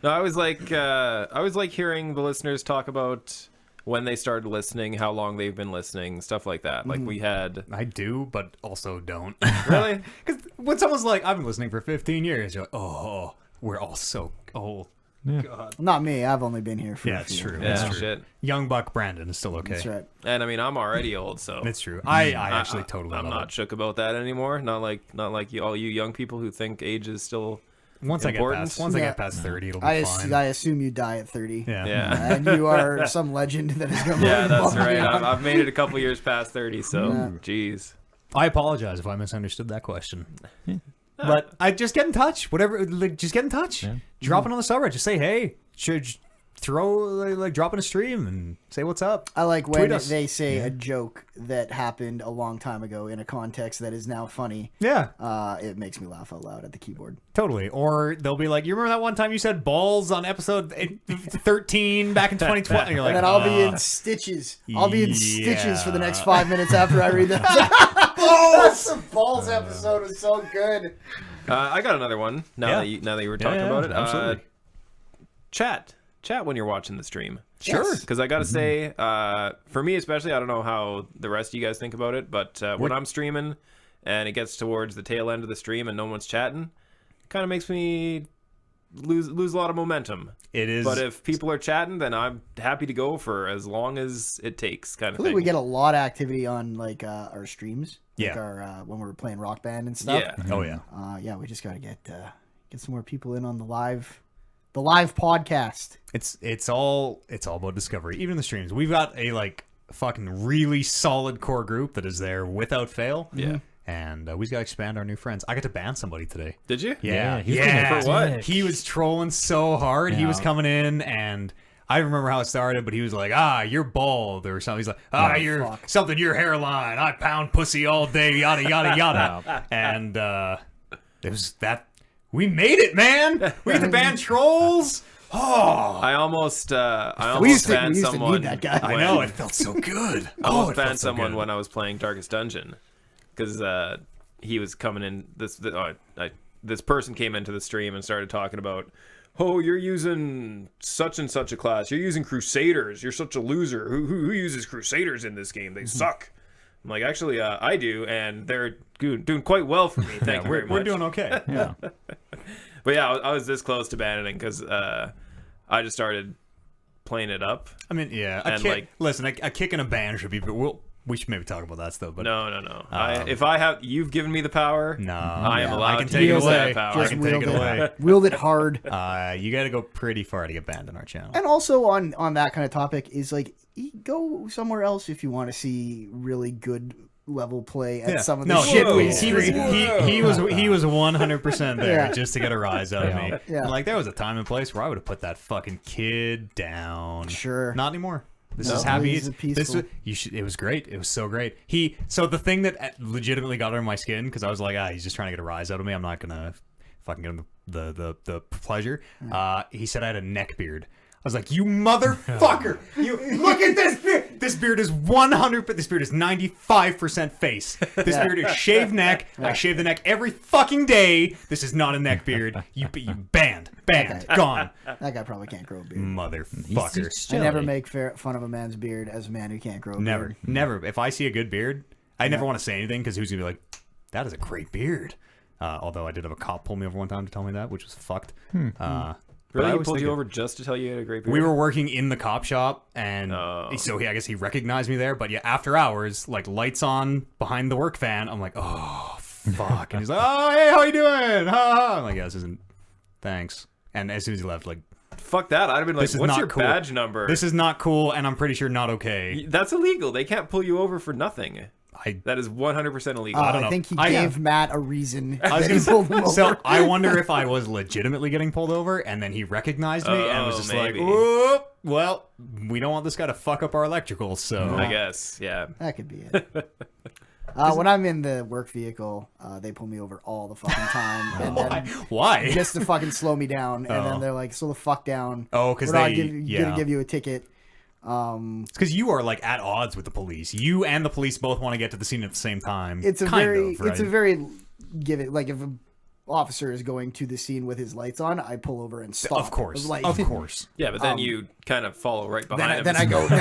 No, I was like hearing the listeners talk about when they started listening, how long they've been listening, stuff like that. Like we had I do, but also don't. really. Because when someone's like, I've been listening for 15 years, you're like, oh, we're all so old. Not me. I've only been here for Yeah, a it's few. true. Yeah, That's true. shit. Young Buck Brandon is still okay. That's right. And I mean, I'm already old, so It's true. I actually totally I'm love not it. shook about that anymore. Not like you, all you young people who think age is still Once I important. get past 30, it'll be I fine. assume you die at 30. Yeah. Yeah. And you are some legend that is going to Yeah, that's right. I've made it a couple years past 30, so Yeah. jeez. I apologize if I misunderstood that question. But I just get in touch. Whatever, like, just get in touch. Yeah. Drop it on the subreddit. Just say, hey, should drop in a stream and say what's up. I like when Tweet us. they say a joke that happened a long time ago in a context that is now funny. Yeah, It makes me laugh out loud at the keyboard. totally. Or they'll be like, you remember that one time you said balls on episode 13 back in 2012? And you're like, And then I'll be in stitches. I'll be in stitches for the next 5 minutes after I read that. That's the balls episode was so good. I got another one. Now Yeah. that you were talking Yeah, about it, absolutely. Chat when you're watching the stream. Sure. Yes. Because I gotta say, for me especially, I don't know how the rest of you guys think about it, but when I'm streaming and it gets towards the tail end of the stream and no one's chatting, it kind of makes me lose a lot of momentum. It is. But if people are chatting, then I'm happy to go for as long as it takes, kind I of feel thing. like we get a lot of activity on like our streams. Like Yeah. our when we're playing Rock Band and stuff. Yeah. Oh, yeah. Yeah, we just gotta get some more people in on the live podcast. It's all about discovery. Even the streams. We've got a like fucking really solid core group that is there without fail. Yeah. And we just got to expand our new friends. I got to ban somebody today. Did you? Yeah. he's being a For what? dick. He was trolling so hard. He was Yeah. coming in and I remember how it started, but he was like, you're bald or something. He's like, you're fuck. something, your hairline. I pound pussy all day, yada, yada, yada. And it was that. We made it, man. We get to ban trolls. Oh, I almost We used to banned need someone. that guy. I know. It felt so good. I almost it felt banned so someone good. when I was playing Darkest Dungeon because he was coming in. This person came into the stream and started talking about, oh, you're using such and such a class. You're using Crusaders. You're such a loser. Who uses Crusaders in this game? They suck. I'm like, actually, I do, and they're doing quite well for me. Thank you very much. We're doing okay. Yeah. But yeah, I was this close to banning because I just started playing it up. I mean, yeah. And, like- Listen, a kick and a ban should be. But we should maybe talk about that stuff. But No. If I have, you've given me the power. no, I am Yeah, allowed I can to take it use away. that power. I can take it away. Wield it hard. You got to go pretty far to get banned on our channel. And also on that kind of topic is like go somewhere else if you want to see really good level play at some of the no, shit we he was stream. he was 100% there Yeah. just to get a rise out of me. Yeah. And, like there was a time and place where I would have put that fucking kid down. Sure. Not anymore. This No, is happy. he's peaceful. It was great. It was so great. So the thing that legitimately got under my skin because I was like, he's just trying to get a rise out of me. I'm not gonna fucking get him the pleasure. He said I had a neck beard. I was like, you motherfucker! You look at this beard. This beard is 100. This beard is 95% face. This beard is shaved neck. I shave the neck every fucking day. This is not a neck beard. You banned, gone. That guy probably can't grow a beard. Motherfucker. I never make fun of a man's beard as a man who can't grow a beard. Never. If I see a good beard, I never want to say anything because who's gonna be like, that is a great beard. Although I did have a cop pull me over one time to tell me that, which was fucked. Really? He pulled you over just to tell you you had a great beard? We were working in the cop shop, and so I guess he recognized me there. But yeah, after hours, like lights on behind the work van, I'm like, oh fuck, and he's like, oh hey, how you doing? Ha ha. I'm like, yeah, this isn't. Thanks. And as soon as he left, like, fuck that. I'd have been like, this is what's not your cool. badge number? This is not cool, and I'm pretty sure not okay. That's illegal. They can't pull you over for nothing. That is 100% illegal. I don't know. I think he gave Matt a reason. I was that he pulled him over. So I wonder if I was legitimately getting pulled over, and then he recognized me and was just maybe. like, "Whoop, well, we don't want this guy to fuck up our electrical, so I guess, yeah. That could be it. When I'm in the work vehicle, they pull me over all the fucking time. And then why? just to fucking slow me down. And then they're like, slow the fuck down. Oh, because we're not they gonna give you a ticket. It's because you are like at odds with the police. You and the police both want to get to the scene at the same time. It's a right? very give it like if an officer is going to the scene with his lights on, I pull over and stop. Of course, Like, of course. Yeah, but then you kind of follow right behind him. Then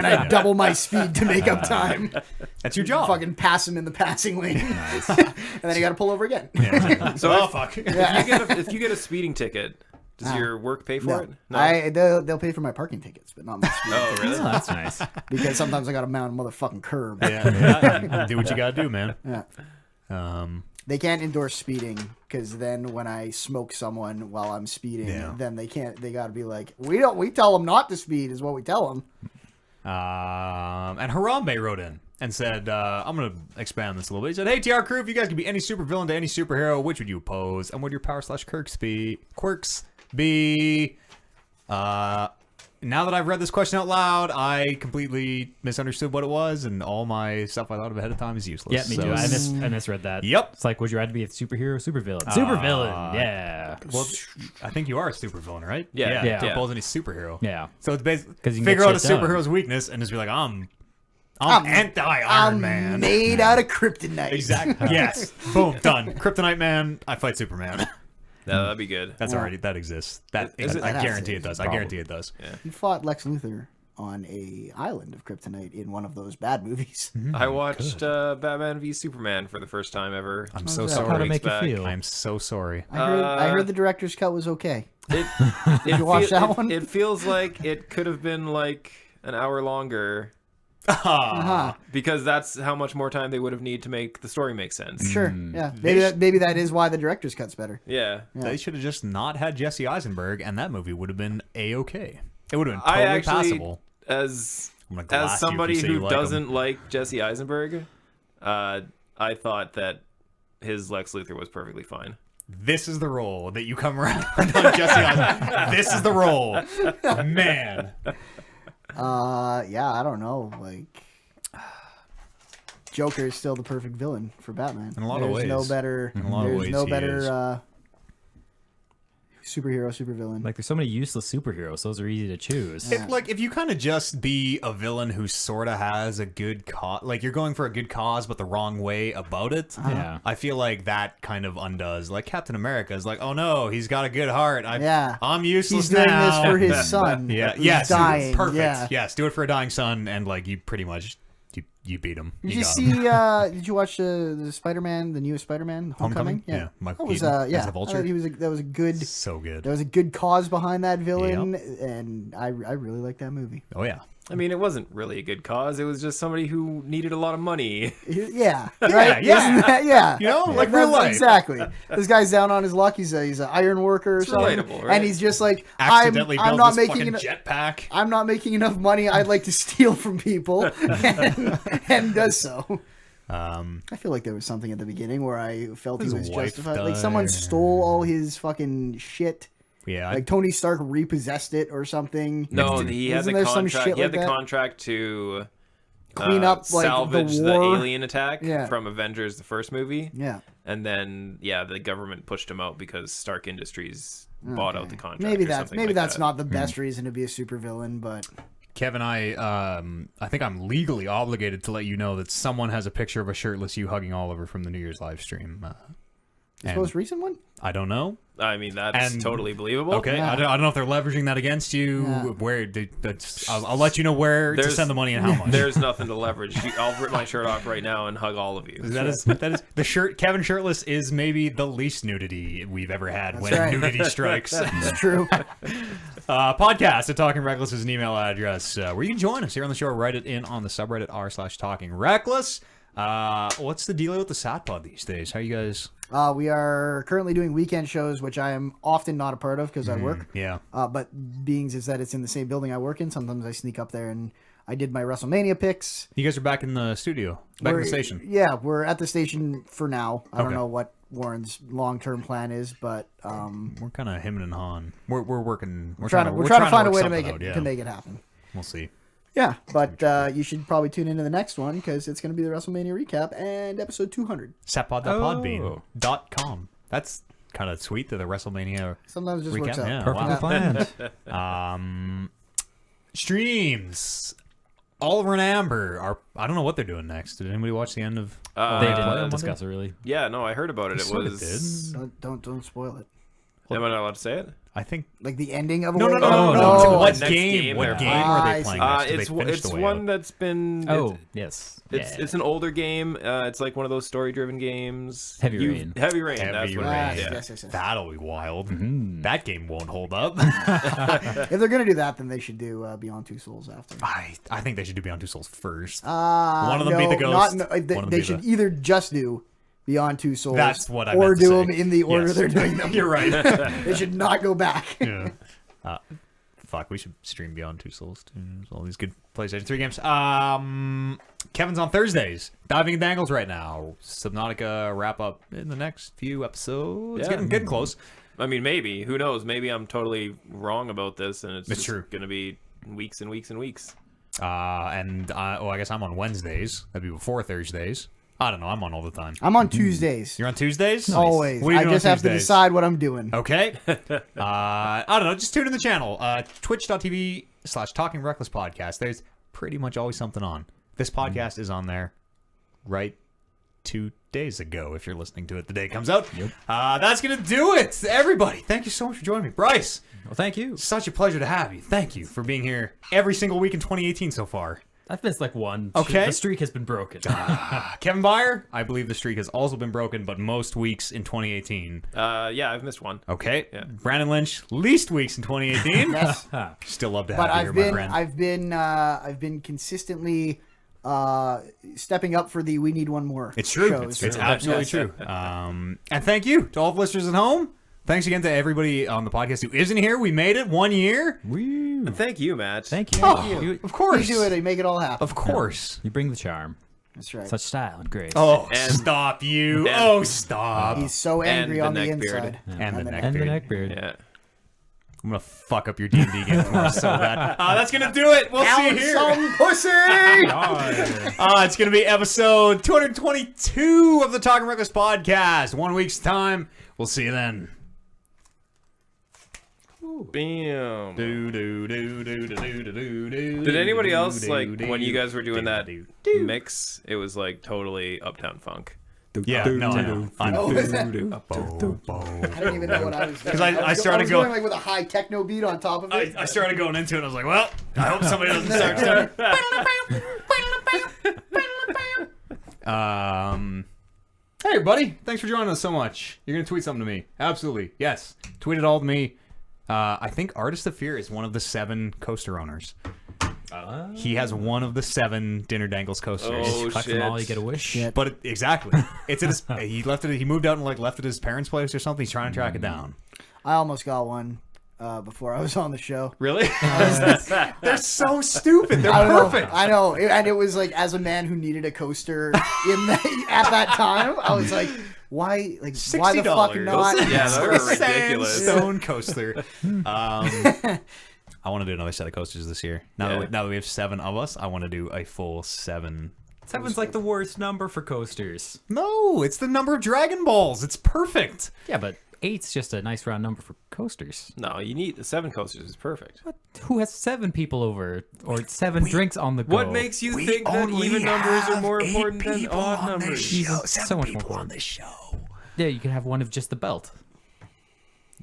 I double my speed to make up time. That's your job. Fucking pass him in the passing lane. And then you got to pull over again. So fuck. if you get a speeding ticket, does your work pay for it? No. They'll pay for my parking tickets, but not my speeding Oh, tickets. really? Oh, that's nice. Because sometimes I got to mount a motherfucking curb. Yeah. Do what you gotta do, man. Yeah. They can't endorse speeding because then when I smoke someone while I'm speeding, then they can't. They got to be like, we tell them not to speed is what we tell them. And Harambe wrote in and said, I'm going to expand this a little bit. He said, hey, TR crew, if you guys could be any supervillain to any superhero, which would you oppose? And would your power/quirks be? Now that I've read this question out loud, I completely misunderstood what it was, and all my stuff I thought of ahead of time is useless. Yeah, me too. I misread that. Yep. It's like, would you rather be a superhero or supervillain? Supervillain, yeah. Well, I think you are a supervillain, right? Yeah. To oppose any superhero. Yeah. So it's basically 'Cause you can figure get out a shit done. superhero's weakness and just be like, I'm anti-Iron Man. Made out of kryptonite. Exactly. Yes. Boom. Done. Kryptonite Man. I fight Superman. No, that'd be good. That exists. I guarantee it does. I guarantee it does. Yeah. He fought Lex Luthor on a island of kryptonite in one of those bad movies. I watched Batman v Superman for the first time ever. I'm so How'd sorry. it make you back. feel? I'm so sorry. I heard the director's cut was okay. Did you watch that one? It feels like it could have been like an hour longer. Because that's how much more time they would have needed to make the story make sense. Sure, yeah. Maybe that is why the director's cut's better. Yeah. They should have just not had Jesse Eisenberg, and that movie would have been a-okay. It would have been I totally actually, passable. as I'm gonna glass you if somebody you say you who like him. doesn't like Jesse Eisenberg, I thought that his Lex Luthor was perfectly fine. This is the role that you come around on Jesse Eisenberg. This is the role. Man. Yeah, I don't know. Like, Joker is still the perfect villain for Batman. In a lot of ways. No better. In a lot of ways, no he better is. superhero, supervillain. Like, there's so many useless superheroes. Those are easy to choose. If you kind of just be a villain who sort of has a good cause, like you're going for a good cause but the wrong way about it, Yeah. I feel like that kind of undoes. Like Captain America is like, oh no, he's got a good heart. I'm useless He's doing now. this for his son. Yeah, who's yes, dying. perfect. Yeah. Yes, do it for a dying son, and like you pretty much you beat him. Did you got see? him. Did you watch the Spider-Man, the newest Spider-Man, Homecoming? Yeah, Michael That was, Keaton yeah, as the Vulture. I thought that was a good. So good. There was a good cause behind that villain, and I really like that movie. Oh yeah. I mean, it wasn't really a good cause. It was just somebody who needed a lot of money. Yeah, right. yeah. Isn't that, yeah. You know, like real life. Exactly. This guy's down on his luck. He's an iron worker or something, relatable, right? and he's just like, Accidentally I'm built not this making fucking jetpack. I'm not making enough money. I'd like to steal from people, and does so. I feel like there was something at the beginning where I felt he His was wife justified. Like someone died. stole all his fucking shit. Yeah, Like Tony Stark repossessed it or something. No, he had Isn't the there some contract. shit He had like the that? contract to Clean up like salvage the war. alien attack Yeah. from Avengers, the first movie. Yeah. And then, the government pushed him out because Stark Industries bought out the contract. Maybe or that's something maybe like that's that. not the best reason to be a supervillain, but Kevin, I think I'm legally obligated to let you know that someone has a picture of a shirtless you hugging Oliver from the New Year's live stream. this most recent one. I don't know. I mean, that's And- totally believable. Okay, Yeah. I don't know if they're leveraging that against you. Yeah. Where I'll let you know where to send the money and how much. There's nothing to leverage. I'll rip my shirt off right now and hug all of you. That is the shirt. Kevin shirtless is maybe the least nudity we've ever had when right. nudity strikes. It's true. Podcast at Talking Reckless is an email address where you can join us here on the show. Write it in on the subreddit r/Talking Reckless. What's the deal with the Satpod these days? How you guys? We are currently doing weekend shows, which I am often not a part of because I work. Yeah. But being is that it's in the same building I work in, sometimes I sneak up there and I did my WrestleMania picks. You guys are back in the studio, back in the station. Yeah, we're at the station for now. I don't Okay. know what Warren's long-term plan is, but We're kind of him and Han. We're working. We're trying to find a work way to something make it out, yeah. to make it happen. We'll see. Yeah, but you should probably tune into the next one because it's going to be the WrestleMania recap and episode 200. Satpod.podbean.com. That's kind of sweet that the WrestleMania Sometimes it just recap. works out. Yeah, Perfectly wow. planned. Streams. Oliver and Amber are. I don't know what they're doing next. Did anybody watch the end of? They play on didn't Monday? discuss it really. Yeah, no, I heard about it. It Sort of was. did. Don't spoil it. Am I not allowed to say it? I think. Like the ending of No. No. What Next game? game What they're game playing. are I they see. playing next? Did they It's finish the way one out? that's been. Oh, yes. It's an older game. It's like one of those story-driven games. Heavy Rain. Heavy Rain. Heavy That's what Rain. it is. Yes, yes. That'll be wild. Mm-hmm. That game won't hold up. If they're gonna do that, then they should do Beyond Two Souls after. I think they should do Beyond Two Souls first. One of them be the ghost, They, one of them they be should the- either just do Beyond Two Souls. That's what I or meant to do say. them in the order Yes. they're doing them. You're right. They should not go back. Yeah. Fuck, we should stream Beyond Two Souls too. There's all these good PlayStation 3 games. Kevin's on Thursdays. Diving in Dangles right now. Subnautica wrap up in the next few episodes. Yeah. Getting close. I mean, maybe. Who knows? Maybe I'm totally wrong about this, and it's It's just true. going to be weeks and weeks and weeks. I guess I'm on Wednesdays. That'd be before Thursdays. I don't know. I'm on all the time. I'm on Tuesdays. You're on Tuesdays? Always. What are you I doing just on have to Tuesdays? decide what I'm doing. Okay. I don't know. Just tune in the channel. Twitch.tv/Talking Reckless Podcast. There's pretty much always something on. This podcast is on there right 2 days ago if you're listening to it the day it comes out. Yep. That's going to do it. Everybody, thank you so much for joining me. Bryce, Well, thank you. such a pleasure to have you. Thank you for being here every single week in 2018 so far. I've missed like one. Okay. The streak has been broken. Kevin Byer, I believe the streak has also been broken, but most weeks in 2018. Yeah, I've missed one. Okay. Yeah. Brandon Lynch, least weeks in 2018. Yes. Still love to have But you here, my friend. I've been consistently stepping up for the We Need One More. It's true. shows. It's absolutely true. And thank you to all the listeners at home. Thanks again to everybody on the podcast who isn't here. We made it 1 year. Woo. And thank you, Matt. Thank you. Oh, You, of course. You do it and make it all happen. Of course. you bring the charm. That's right. Such style and grace. Oh, And- stop you. and- Oh, stop. He's so And angry the on the neck beard. inside. And the neck And the beard. neck beard. Yeah. I'm going to fuck up your D&D game tomorrow so bad. That's going to do it. We'll see you here. Some pussy! It's going to be episode 222 of the Talking Reckless podcast. 1 week's time. We'll see you then. Bam. Did Did anybody else, like, when you guys were doing that mix, it was, like, totally Uptown Funk? Yeah, no, I know. I know. Oh, is that- I didn't even know what I was doing. 'Cause I started I was going- going like with a high techno beat on top of it. I started going into it. And I was like, well, I hope somebody doesn't start Hey, everybody. Thanks for joining us so much. You're going to tweet something to me. Absolutely. Yes. Tweet it all to me. I think Artist of Fear is one of the 7 coaster owners. He has one of the 7 Dinner Dangles coasters. Oh, Collect shit. them all, you get a wish. Shit. But exactly. It's at his, he left it. He moved out and like left it at his parents' place or something. He's trying to track it down. I almost got one. before I was on the show. Really? They're so stupid. They're I don't perfect. know. I know, and it was like as a man who needed a coaster at that time, I was like, why? Like, why the fuck $60. not? Yeah, they were ridiculous. Sandstone coaster. I want to do another set of coasters this year. Now that we have 7 of us, I want to do a full 7. 7's like the worst number for coasters. No, it's the number of Dragon Balls. It's perfect. Yeah, but 8's just a nice round number for coasters. No, you need the 7 coasters is perfect. Who has 7 people over or 7 drinks on the go? What makes you think that even numbers are more important than odd numbers? So much more important. The show. Yeah, you can have one of just the belt.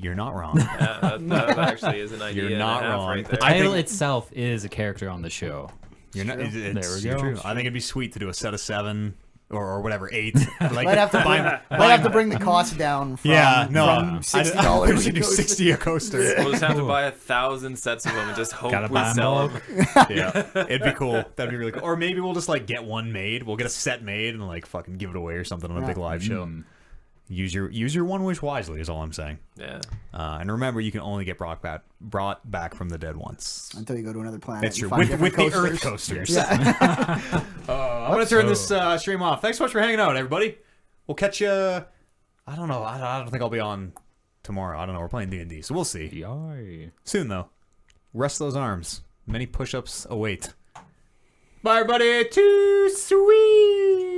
You're not wrong. Yeah, that actually is an idea. You're and not a half wrong. Right The there. title itself is a character on the show. You're not. It's There we go. true. I think it'd be sweet to do a set of 7 or whatever 8. Like Might have to bring the cost down from, from $60 I a do coaster. 60 a coaster. We'll just have to buy 1,000 sets of them and just hope Gotta we buy 'em sell all. them. Yeah, it'd be cool. That'd be really cool. Or maybe we'll just like get one made. We'll get a set made and like fucking give it away or something on a big live show. Use your one wish wisely is all I'm saying. Yeah. And remember, you can only get brought back from the dead once. Until you go to another planet. That's and true. find With different the Earth coasters. coasters. I'm gonna turn this stream off. Thanks so much for hanging out, everybody. We'll catch you. I don't know. I don't think I'll be on tomorrow. I don't know. We're playing D&D, so we'll see. Yay. Soon though. Rest those arms. Many push-ups await. Bye, everybody. Too sweet.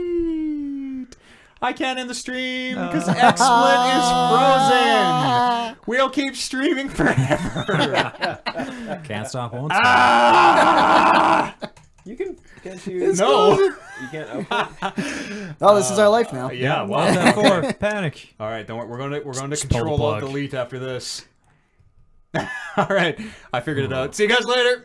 I can't end the stream because XSplit is frozen. We'll keep streaming forever. Can't stop, won't stop. You can't you? No. You can't open. Oh, this is our life now. Yeah. Well. That 4, panic. All right. Don't worry. We're going to pull the control alt plug. delete after this. All right. I figured it out. See you guys later.